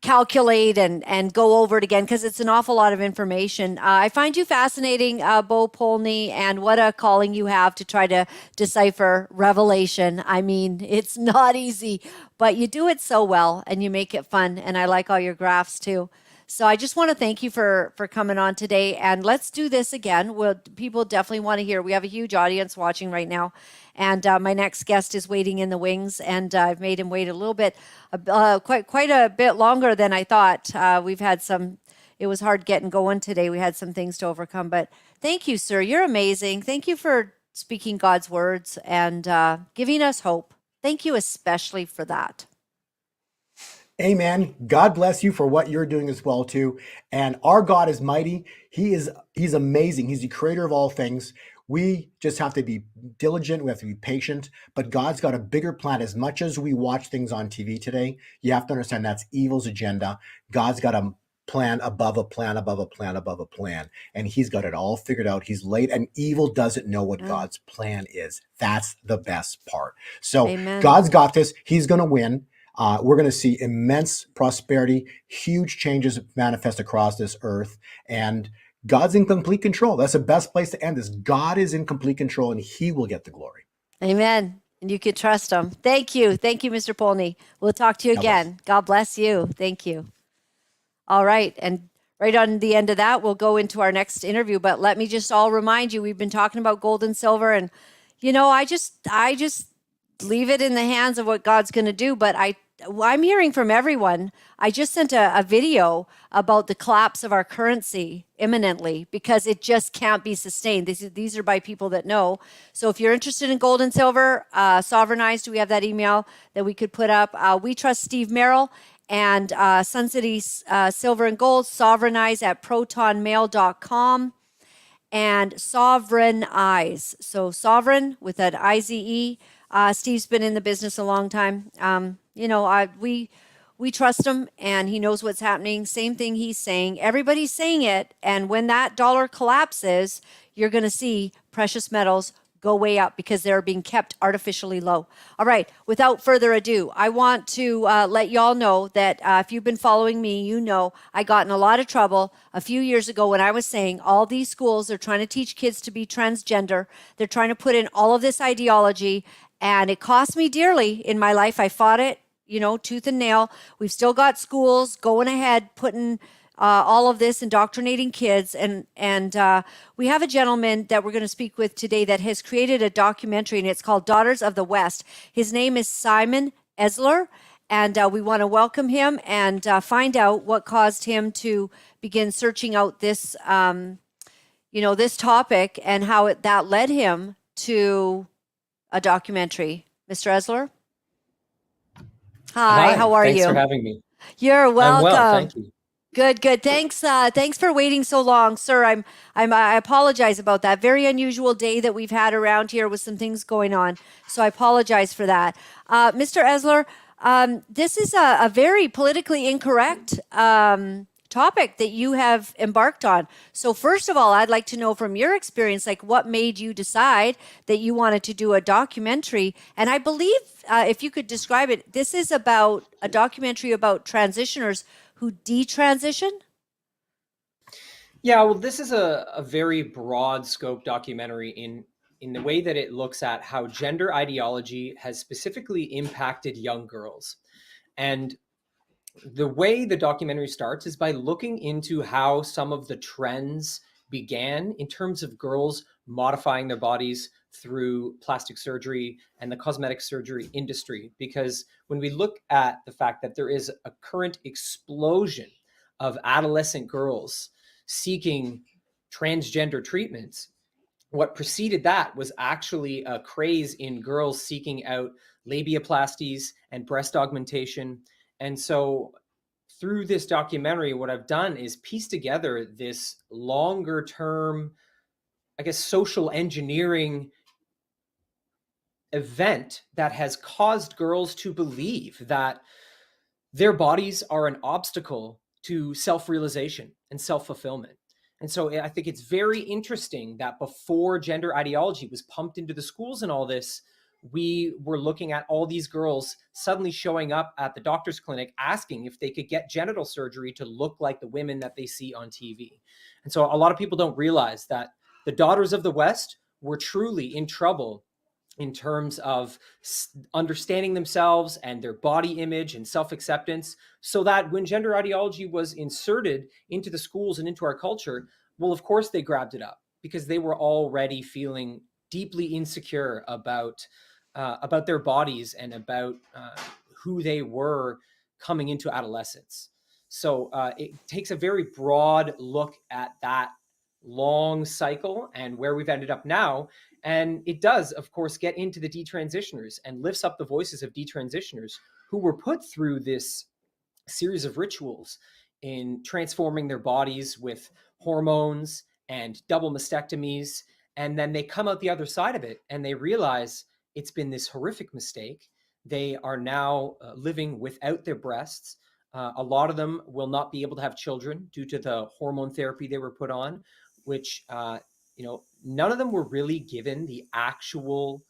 calculate and go over it again, because it's an awful lot of information. I find you fascinating, Bo Polny, and what a calling you have to try to decipher Revelation. I mean, it's not easy, but you do it so well and you make it fun. And I like all your graphs too. So I just want to thank you for coming on today, and let's do this again. People definitely want to hear. We have a huge audience watching right now, and my next guest is waiting in the wings, and I've made him wait a little bit, quite a bit longer than I thought. We've had it was hard getting going today. We had some things to overcome, but thank you, sir. You're amazing. Thank you for speaking God's words and giving us hope. Thank you especially for that. Amen. God bless you for what you're doing as well too. And our God is mighty. He's amazing. He's the creator of all things. We just have to be diligent. We have to be patient. But God's got a bigger plan. As much as we watch things on TV today, you have to understand that's evil's agenda. God's got a plan above a plan, above a plan, above a plan. And he's got it all figured out. He's late, and evil doesn't know what God's plan is. That's the best part. So Amen. God's got this. He's going to win. We're going to see immense prosperity, huge changes manifest across this earth, and God's in complete control. That's the best place to end this. God is in complete control, and he will get the glory. Amen. And you can trust him. Thank you. Thank you, Mr. Polny. We'll talk to you again. God bless you. Thank you. All right. And right on the end of that, we'll go into our next interview. But let me just all remind you, we've been talking about gold and silver, and, I just leave it in the hands of what God's going to do. But I'm hearing from everyone. I just sent a video about the collapse of our currency imminently because it just can't be sustained. These are by people that know. So if you're interested in gold and silver, sovereignized, we have that email that we could put up. We trust Steve Merrill and Sun City Silver and Gold, sovereignize at protonmail.com. And Sovereign Eyes. So Sovereign with an IZE. Steve's been in the business a long time. We trust him, and he knows what's happening. Same thing he's saying. Everybody's saying it, and when that dollar collapses, you're going to see precious metals go way up because they're being kept artificially low. All right, without further ado, I want to let y'all know that if you've been following me, you know I got in a lot of trouble a few years ago when I was saying all these schools are trying to teach kids to be transgender. They're trying to put in all of this ideology, and it cost me dearly in my life. I fought it, tooth and nail. We've still got schools going ahead, putting all of this, indoctrinating kids. And we have a gentleman that we're going to speak with today that has created a documentary, and it's called Daughters of the West. His name is Simon Esler, and we want to welcome him and find out what caused him to begin searching out this, this topic and how that led him to a documentary. Mr. Esler? Hi, how are you? Thanks for having me. You're welcome. I'm well, thank you. Good. Thanks for waiting so long, sir. I apologize about that. Very unusual day that we've had around here with some things going on. So I apologize for that. Mr. Esler, this is a very politically incorrect topic that you have embarked on. So first of all, I'd like to know from your experience, like what made you decide that you wanted to do a documentary? And I believe, if you could describe it, this is about a documentary about transitioners who detransition? Yeah, well, this is a very broad scope documentary in the way that it looks at how gender ideology has specifically impacted young girls. And the way the documentary starts is by looking into how some of the trends began in terms of girls modifying their bodies through plastic surgery and the cosmetic surgery industry. Because when we look at the fact that there is a current explosion of adolescent girls seeking transgender treatments, what preceded that was actually a craze in girls seeking out labiaplasties and breast augmentation. And so through this documentary, what I've done is piece together this longer term, I guess, social engineering event that has caused girls to believe that their bodies are an obstacle to self-realization and self-fulfillment. And so I think it's very interesting that before gender ideology was pumped into the schools and all this, we were looking at all these girls suddenly showing up at the doctor's clinic asking if they could get genital surgery to look like the women that they see on TV. And so a lot of people don't realize that the Daughters of the West were truly in trouble in terms of understanding themselves and their body image and self-acceptance, so that when gender ideology was inserted into the schools and into our culture, well, of course they grabbed it up because they were already feeling deeply insecure about their bodies and about who they were coming into adolescence. So it takes a very broad look at that long cycle and where we've ended up now. And it does, of course, get into the detransitioners and lifts up the voices of detransitioners who were put through this series of rituals in transforming their bodies with hormones and double mastectomies. And then they come out the other side of it and they realize it's been this horrific mistake. They are now living without their breasts. A lot of them will not be able to have children due to the hormone therapy they were put on, which, none of them were really given the actual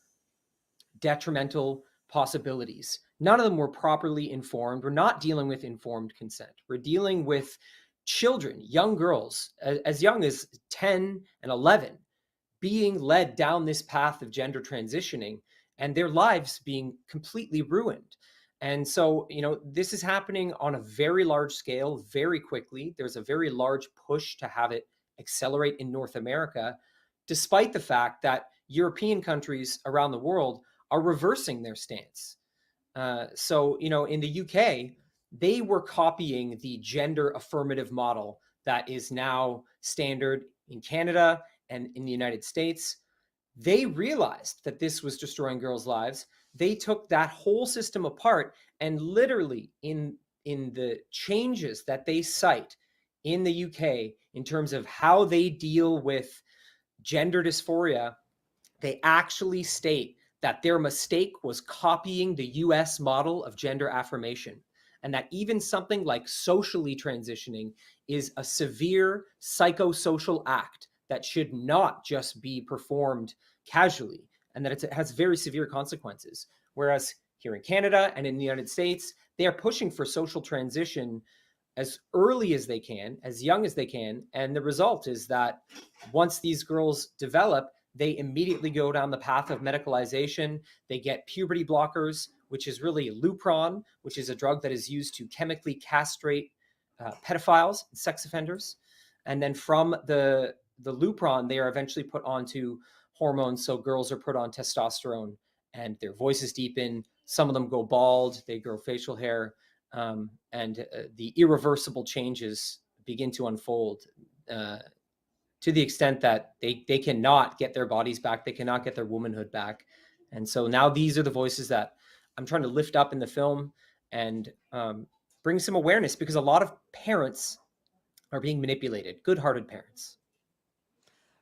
detrimental possibilities. None of them were properly informed. We're not dealing with informed consent. We're dealing with children, young girls, as young as 10 and 11, being led down this path of gender transitioning and their lives being completely ruined. And so, this is happening on a very large scale, very quickly. There's a very large push to have it accelerate in North America, despite the fact that European countries around the world are reversing their stance. So, in the UK, they were copying the gender affirmative model that is now standard in Canada and in the United States. They realized that this was destroying girls' lives. They took that whole system apart, and literally in the changes that they cite in the UK in terms of how they deal with gender dysphoria, they actually state that their mistake was copying the US model of gender affirmation, and that even something like socially transitioning is a severe psychosocial act that should not just be performed casually, and that it has very severe consequences. Whereas here in Canada and in the United States, they are pushing for social transition as early as they can, as young as they can. And the result is that once these girls develop, they immediately go down the path of medicalization. They get puberty blockers, which is really Lupron, which is a drug that is used to chemically castrate pedophiles and sex offenders. And then from the Lupron, they are eventually put onto hormones. So girls are put on testosterone and their voices deepen. Some of them go bald, they grow facial hair, and the irreversible changes begin to unfold. To the extent that they cannot get their bodies back, they cannot get their womanhood back. And so now these are the voices that I'm trying to lift up in the film and bring some awareness, because a lot of parents are being manipulated, good-hearted parents.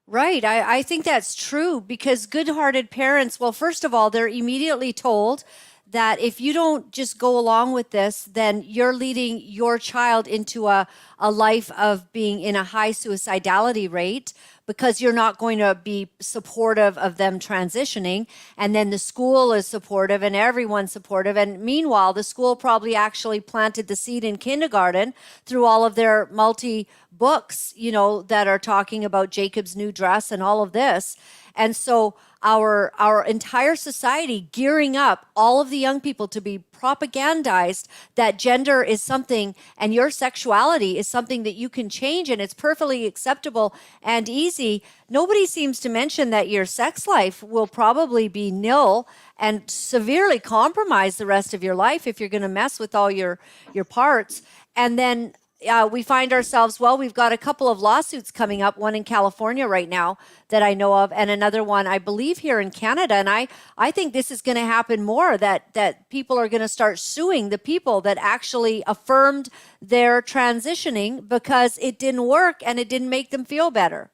Right. I think that's true because good hearted parents, well, first of all, they're immediately told that if you don't just go along with this, then you're leading your child into a life of being in a high suicidality rate because you're not going to be supportive of them transitioning. And then the school is supportive and everyone's supportive. And meanwhile, the school probably actually planted the seed in kindergarten through all of their multi books, that are talking about Jacob's new dress and all of this. And so our entire society gearing up all of the young people to be propagandized that gender is something and your sexuality is something that you can change and it's perfectly acceptable and easy. Nobody seems to mention that your sex life will probably be nil and severely compromise the rest of your life if you're going to mess with all your parts. And then we find ourselves, we've got a couple of lawsuits coming up, one in California right now that I know of, and another one, I believe, here in Canada. And I think this is going to happen more, that people are going to start suing the people that actually affirmed their transitioning because it didn't work and it didn't make them feel better.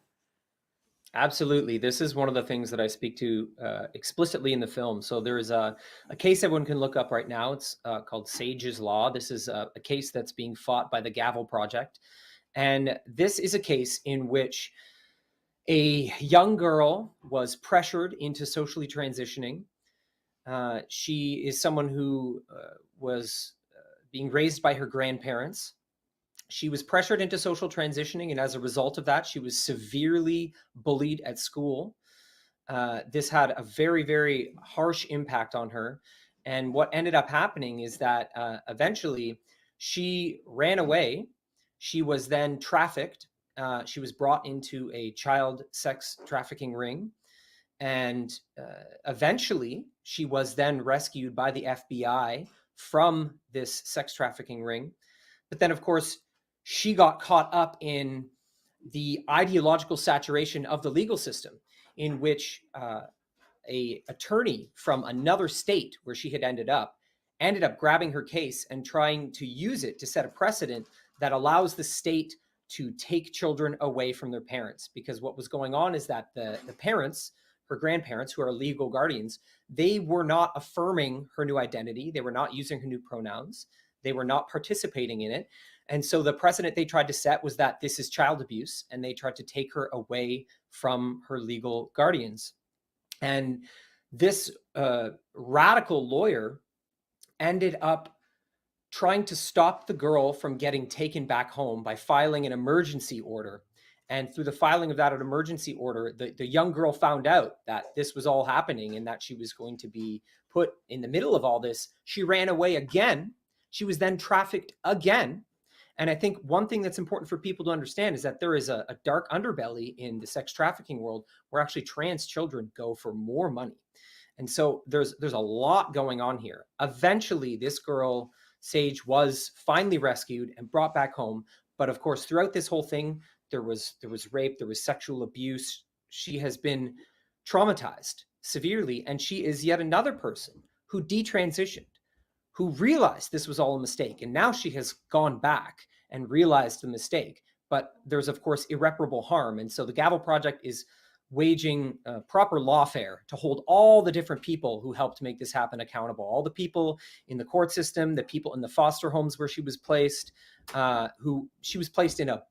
Absolutely. This is one of the things that I speak to explicitly in the film. So there is a case everyone can look up right now. It's called Sage's Law. This is a case that's being fought by the Gavel Project. And this is a case in which a young girl was pressured into socially transitioning. She is someone who was being raised by her grandparents. She was pressured into social transitioning, and as a result of that, she was severely bullied at school. This had a very, very harsh impact on her. And what ended up happening is that eventually she ran away. She was then trafficked. She was brought into a child sex trafficking ring. And eventually she was then rescued by the FBI from this sex trafficking ring. But then, of course, she got caught up in the ideological saturation of the legal system, in which a attorney from another state where she had ended up grabbing her case and trying to use it to set a precedent that allows the state to take children away from their parents. Because what was going on is that the parents, her grandparents, who are legal guardians, they were not affirming her new identity. They were not using her new pronouns. They were not participating in it. And so the precedent they tried to set was that this is child abuse, and they tried to take her away from her legal guardians. And this radical lawyer ended up trying to stop the girl from getting taken back home by filing an emergency order. And through the filing of that emergency order, the young girl found out that this was all happening and that she was going to be put in the middle of all this. She ran away again. She was then trafficked again. And I think one thing that's important for people to understand is that there is a dark underbelly in the sex trafficking world where actually trans children go for more money. And so there's a lot going on here. Eventually, this girl, Sage, was finally rescued and brought back home. But of course, throughout this whole thing, there was rape, there was sexual abuse. She has been traumatized severely, and she is yet another person who detransitioned, who realized this was all a mistake. And now she has gone back and realized the mistake. But there's, of course, irreparable harm. And so the Gavel Project is waging proper lawfare to hold all the different people who helped make this happen accountable. All the people in the court system, the people in the foster homes where she was placed, who she was placed in a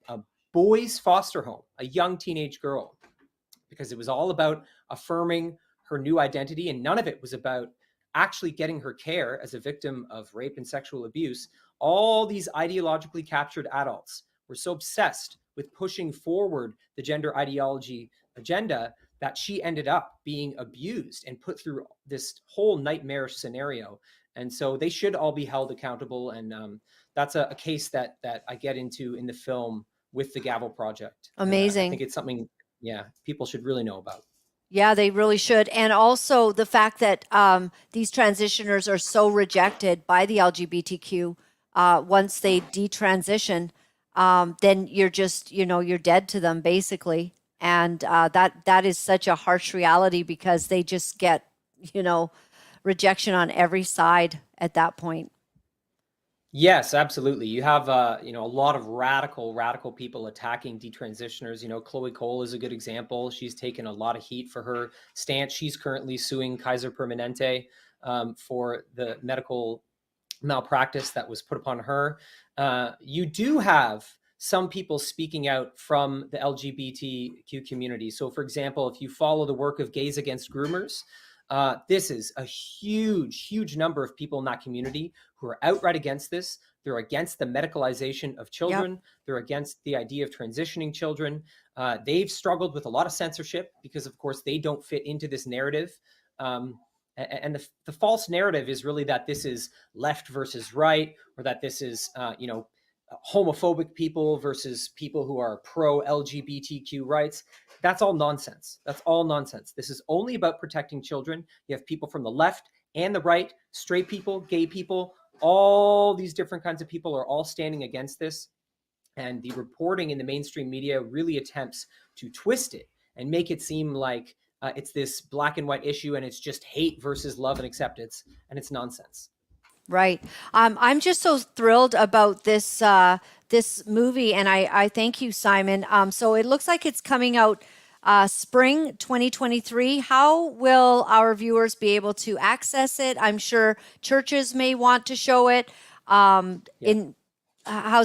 boys' foster home, a young teenage girl, because it was all about affirming her new identity. And none of it was about actually getting her care as a victim of rape and sexual abuse. All these ideologically captured adults were so obsessed with pushing forward the gender ideology agenda that she ended up being abused and put through this whole nightmarish scenario. And so they should all be held accountable. And that's a case that I get into in the film with the Gavel Project. Amazing. I think it's something, people should really know about. Yeah, they really should. And also the fact that these transitioners are so rejected by the LGBTQ once they detransition, then you're just, you're dead to them basically. And that is such a harsh reality because they just get, rejection on every side at that point. Yes, absolutely. You have, a lot of radical people attacking detransitioners. Chloe Cole is a good example. She's taken a lot of heat for her stance. She's currently suing Kaiser Permanente for the medical malpractice that was put upon her. You do have some people speaking out from the LGBTQ community. So, for example, if you follow the work of Gays Against Groomers, this is a huge number of people in that community who are outright against this. They're against the medicalization of children. Yep. They're against the idea of transitioning children. They've struggled with a lot of censorship because, of course, they don't fit into this narrative. And the false narrative is really that this is left versus right, or that this is, homophobic people versus people who are pro LGBTQ rights. That's all nonsense. That's all nonsense. This is only about protecting children. You have people from the left and the right, straight people, gay people, all these different kinds of people are all standing against this. And the reporting in the mainstream media really attempts to twist it and make it seem like it's this black and white issue and it's just hate versus love and acceptance. And it's nonsense. Right. I'm just so thrilled about this this movie, and I thank you, Simon. So it looks like it's coming out spring 2023. How will our viewers be able to access it? I'm sure churches may want to show it. How's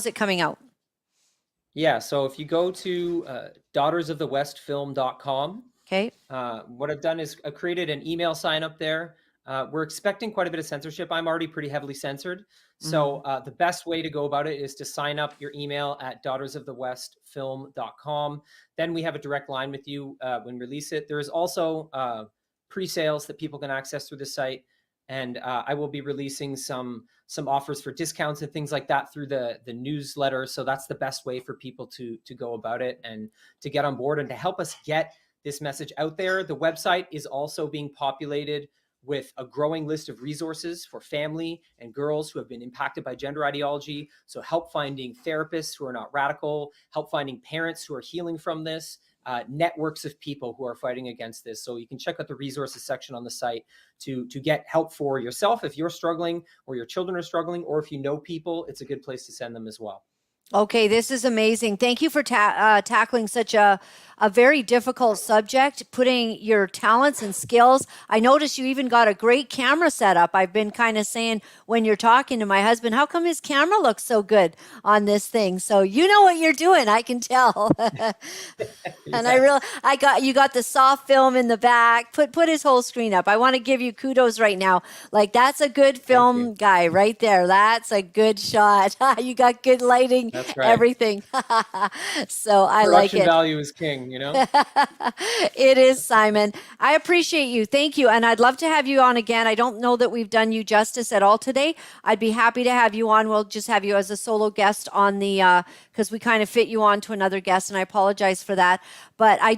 it coming out? Yeah. So if you go to daughtersofthewestfilm.com, okay. What I've done is I created an email sign up there. We're expecting quite a bit of censorship. I'm already pretty heavily censored. So the best way to go about it is to sign up your email at daughtersofthewestfilm.com. Then we have a direct line with you when we release it. There is also pre-sales that people can access through the site. And I will be releasing some offers for discounts and things like that through the newsletter. So that's the best way for people to go about it and to get on board and to help us get this message out there. The website is also being populated with a growing list of resources for family and girls who have been impacted by gender ideology. So help finding therapists who are not radical, help finding parents who are healing from this, networks of people who are fighting against this. So you can check out the resources section on the site to get help for yourself if you're struggling or your children are struggling, or if you know people, it's a good place to send them as well. Okay, this is amazing. Thank you for tackling such a very difficult subject, putting your talents and skills. I noticed you even got a great camera setup. I've been kind of saying when you're talking to my husband, how come his camera looks so good on this thing? So you know what you're doing, I can tell. And you got the soft film in the back. Put his whole screen up. I want to give you kudos right now. Like, that's a good film guy right there. That's a good shot. You got good lighting. That's right. Everything. So I like it. Production value is king, It is, Simon. I appreciate you. Thank you. And I'd love to have you on again. I don't know that we've done you justice at all today. I'd be happy to have you on. We'll just have you as a solo guest on the, because we kind of fit you on to another guest, and I apologize for that. But I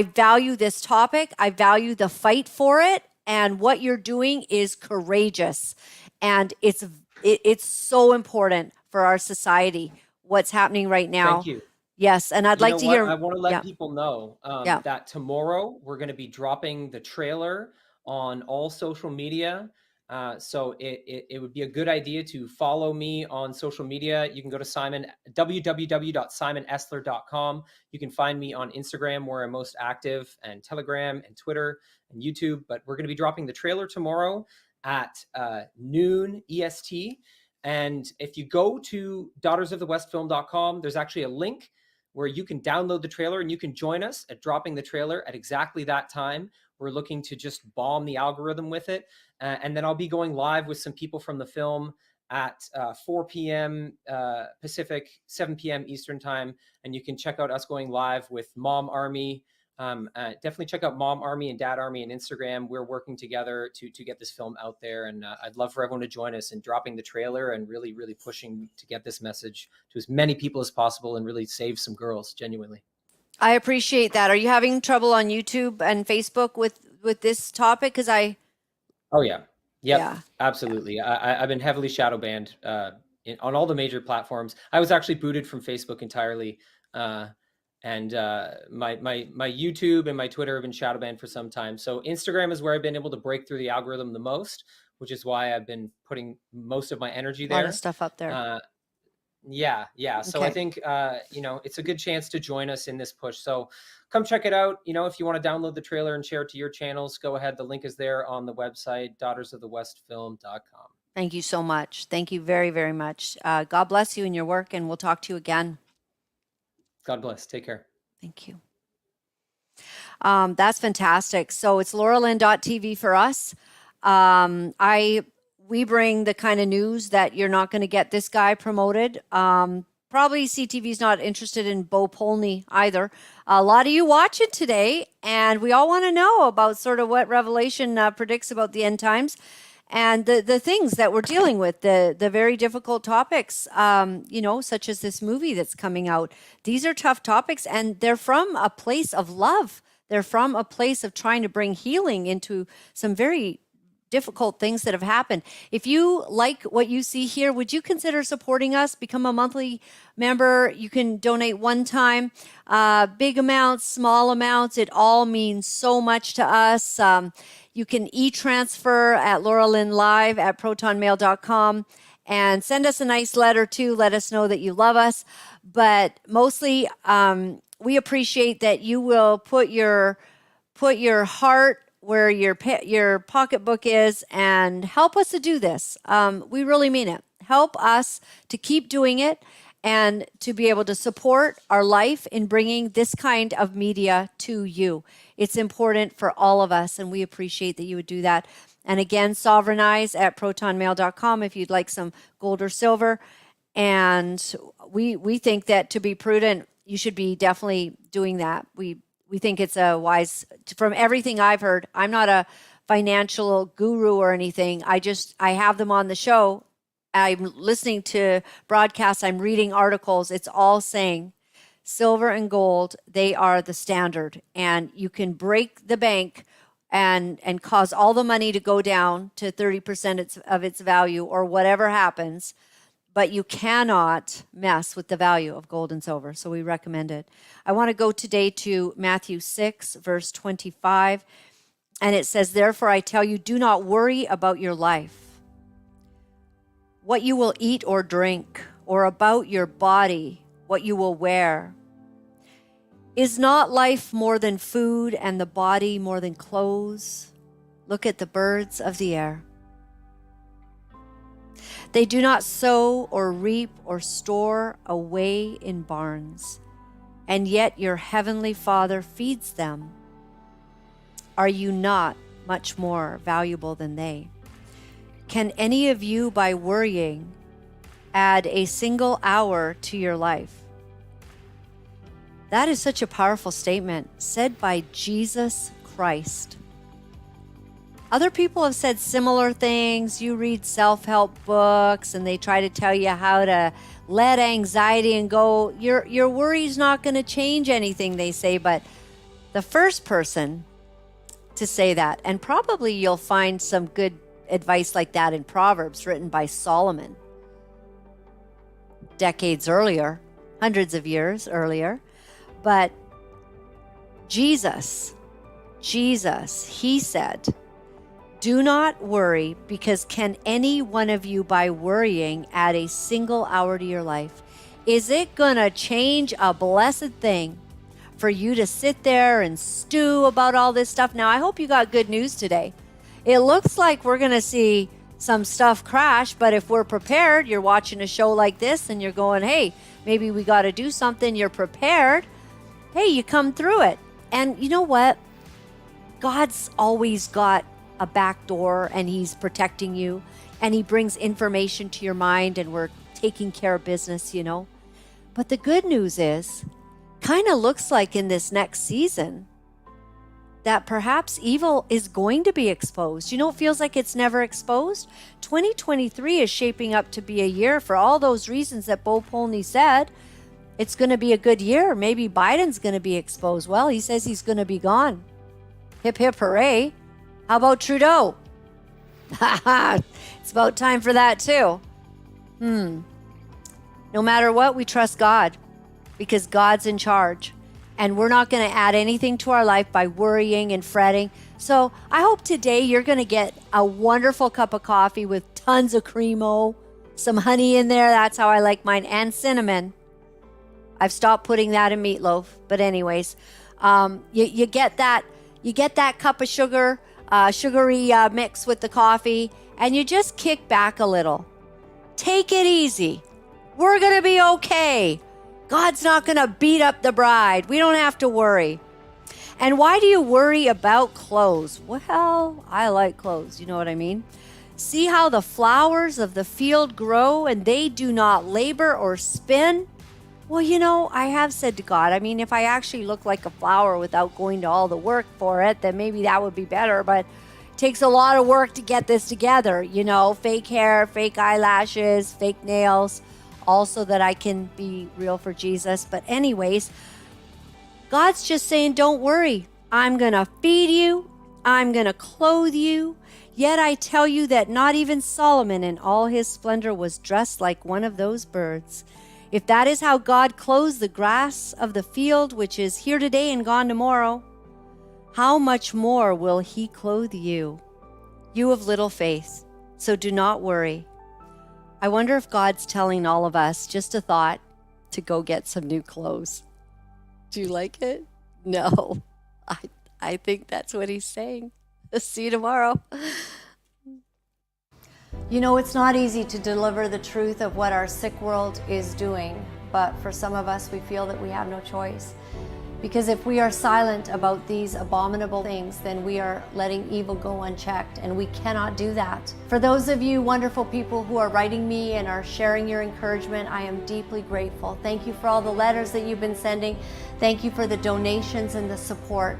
value this topic. I value the fight for it. and what you're doing is courageous, and it's so important for our society what's happening right now. Thank you. Yes, and I'd You like know to what? hear. I want to let Yeah, people know yeah. that tomorrow we're going to be dropping the trailer on all social media. So it would be a good idea to follow me on social media. You can go to www.simonesler.com. You can find me on Instagram, where I'm most active, and Telegram and Twitter and YouTube. But we're going to be dropping the trailer tomorrow at noon EST. And if you go to daughtersofthewestfilm.com, there's actually a link where you can download the trailer and you can join us at dropping the trailer at exactly that time. We're looking to just bomb the algorithm with it. And then I'll be going live with some people from the film at 4 p.m. Pacific, 7 p.m. Eastern time. And you can check out us going live with Mom Army. Definitely check out Mom Army and Dad Army on Instagram. We're working together to get this film out there. And I'd love for everyone to join us in dropping the trailer and really, really pushing to get this message to as many people as possible and really save some girls, genuinely. I appreciate that. Are you having trouble on YouTube and Facebook with this topic? Because Oh yeah. Yep. Yeah. Absolutely. I've been heavily shadow banned on all the major platforms. I was actually booted from Facebook entirely. And my YouTube and my Twitter have been shadow banned for some time. So Instagram is where I've been able to break through the algorithm the most, which is why I've been putting most of my energy a there. lot of stuff up there. Yeah. So Okay. I think, it's a good chance to join us in this push. So come check it out. If you want to download the trailer and share it to your channels, go ahead. The link is there on the website, daughtersofthewestfilm.com. Thank you so much. Thank you very, very much. God bless you in your work, and we'll talk to you again. God bless. Take care. Thank you. That's fantastic. So it's Laura-Lynn.tv for us. We bring the kind of news that you're not going to get this guy promoted. Probably CTV's not interested in Bo Polny either. A lot of you watch it today, and we all want to know about sort of what Revelation predicts about the end times and the things that we're dealing with, the very difficult topics, such as this movie that's coming out. These are tough topics, and they're from a place of love. They're from a place of trying to bring healing into some very difficult things that have happened. If you like what you see here, would you consider supporting us? Become a monthly member. You can donate one time, big amounts, small amounts. It all means so much to us. You can e-transfer at Laura-Lynn Live at protonmail.com and send us a nice letter too. Let us know that you love us. But mostly, we appreciate that you will put your heart where your pocketbook is and help us to do this. We really mean it. Help us to keep doing it and to be able to support our life in bringing this kind of media to you. It's important for all of us, and we appreciate that you would do that. And again, sovereignize at protonmail.com if you'd like some gold or silver. And we think that to be prudent, you should be definitely doing that. We think it's a wise, from everything I've heard. I'm not a financial guru or anything. I have them on the show. I'm listening to broadcasts. I'm reading articles. It's all saying silver and gold, they are the standard. And you can break the bank and cause all the money to go down to 30% of its value or whatever happens. But you cannot mess with the value of gold and silver. So we recommend it. I want to go today to Matthew 6, verse 25. And it says, "Therefore I tell you, do not worry about your life, what you will eat or drink, or about your body, what you will wear. Is not life more than food, and the body more than clothes? Look at the birds of the air. They do not sow or reap or store away in barns, and yet your heavenly Father feeds them. Are you not much more valuable than they? Can any of you, by worrying, add a single hour to your life?" That is such a powerful statement said by Jesus Christ. Other people have said similar things. You read self-help books and they try to tell you how to let anxiety and go. Your worry's not going to change anything, they say. But the first person to say that. And probably you'll find some good advice like that in Proverbs written by Solomon decades earlier, hundreds of years earlier. But Jesus, he said, do not worry, because can any one of you by worrying add a single hour to your life? Is it going to change a blessed thing for you to sit there and stew about all this stuff? Now, I hope you got good news today. It looks like we're going to see some stuff crash, but if we're prepared, you're watching a show like this and you're going, hey, maybe we got to do something. You're prepared. Hey, you come through it. And you know what? God's always got a back door, and he's protecting you, and he brings information to your mind, and we're taking care of business, you know. But the good news is, kind of looks like in this next season that perhaps evil is going to be exposed. You know, it feels like it's never exposed. 2023 is shaping up to be a year for all those reasons that Bo Polny said. It's going to be a good year. Maybe Biden's going to be exposed. Well, he says he's going to be gone. Hip, hip, hooray. How about Trudeau? It's about time for that too. No matter what, we trust God, because God's in charge. And we're not going to add anything to our life by worrying and fretting. So I hope today you're going to get a wonderful cup of coffee with tons of cremo, some honey in there. That's how I like mine, and cinnamon. I've stopped putting that in meatloaf. But anyways, you get that cup of sugar, sugary mix with the coffee, and you just kick back a little. Take it easy. We're going to be okay. God's not going to beat up the bride. We don't have to worry. And why do you worry about clothes? Well, I like clothes. You know what I mean? See how the flowers of the field grow, and they do not labor or spin? Well, you know, I have said to God, I mean, if I actually look like a flower without going to all the work for it, then maybe that would be better. But it takes a lot of work to get this together. You know, fake hair, fake eyelashes, fake nails, also that I can be real for Jesus. But anyways, God's just saying, don't worry. I'm going to feed you. I'm going to clothe you. Yet I tell you that not even Solomon in all his splendor was dressed like one of those birds. If that is how God clothes the grass of the field, which is here today and gone tomorrow, how much more will he clothe you, you of little faith? So do not worry. I wonder if God's telling all of us, just a thought, to go get some new clothes. Do you like it? No, I think that's what he's saying. See you tomorrow. You know, it's not easy to deliver the truth of what our sick world is doing, but for some of us, we feel that we have no choice. Because if we are silent about these abominable things, then we are letting evil go unchecked, and we cannot do that. For those of you wonderful people who are writing me and are sharing your encouragement, I am deeply grateful. Thank you for all the letters that you've been sending. Thank you for the donations and the support.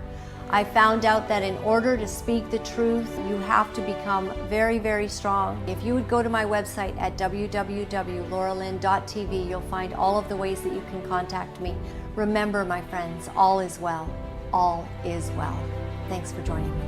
I found out that in order to speak the truth, you have to become very, very strong. If you would go to my website at www.laura-lynn.tv, you'll find all of the ways that you can contact me. Remember, my friends, all is well. All is well. Thanks for joining me.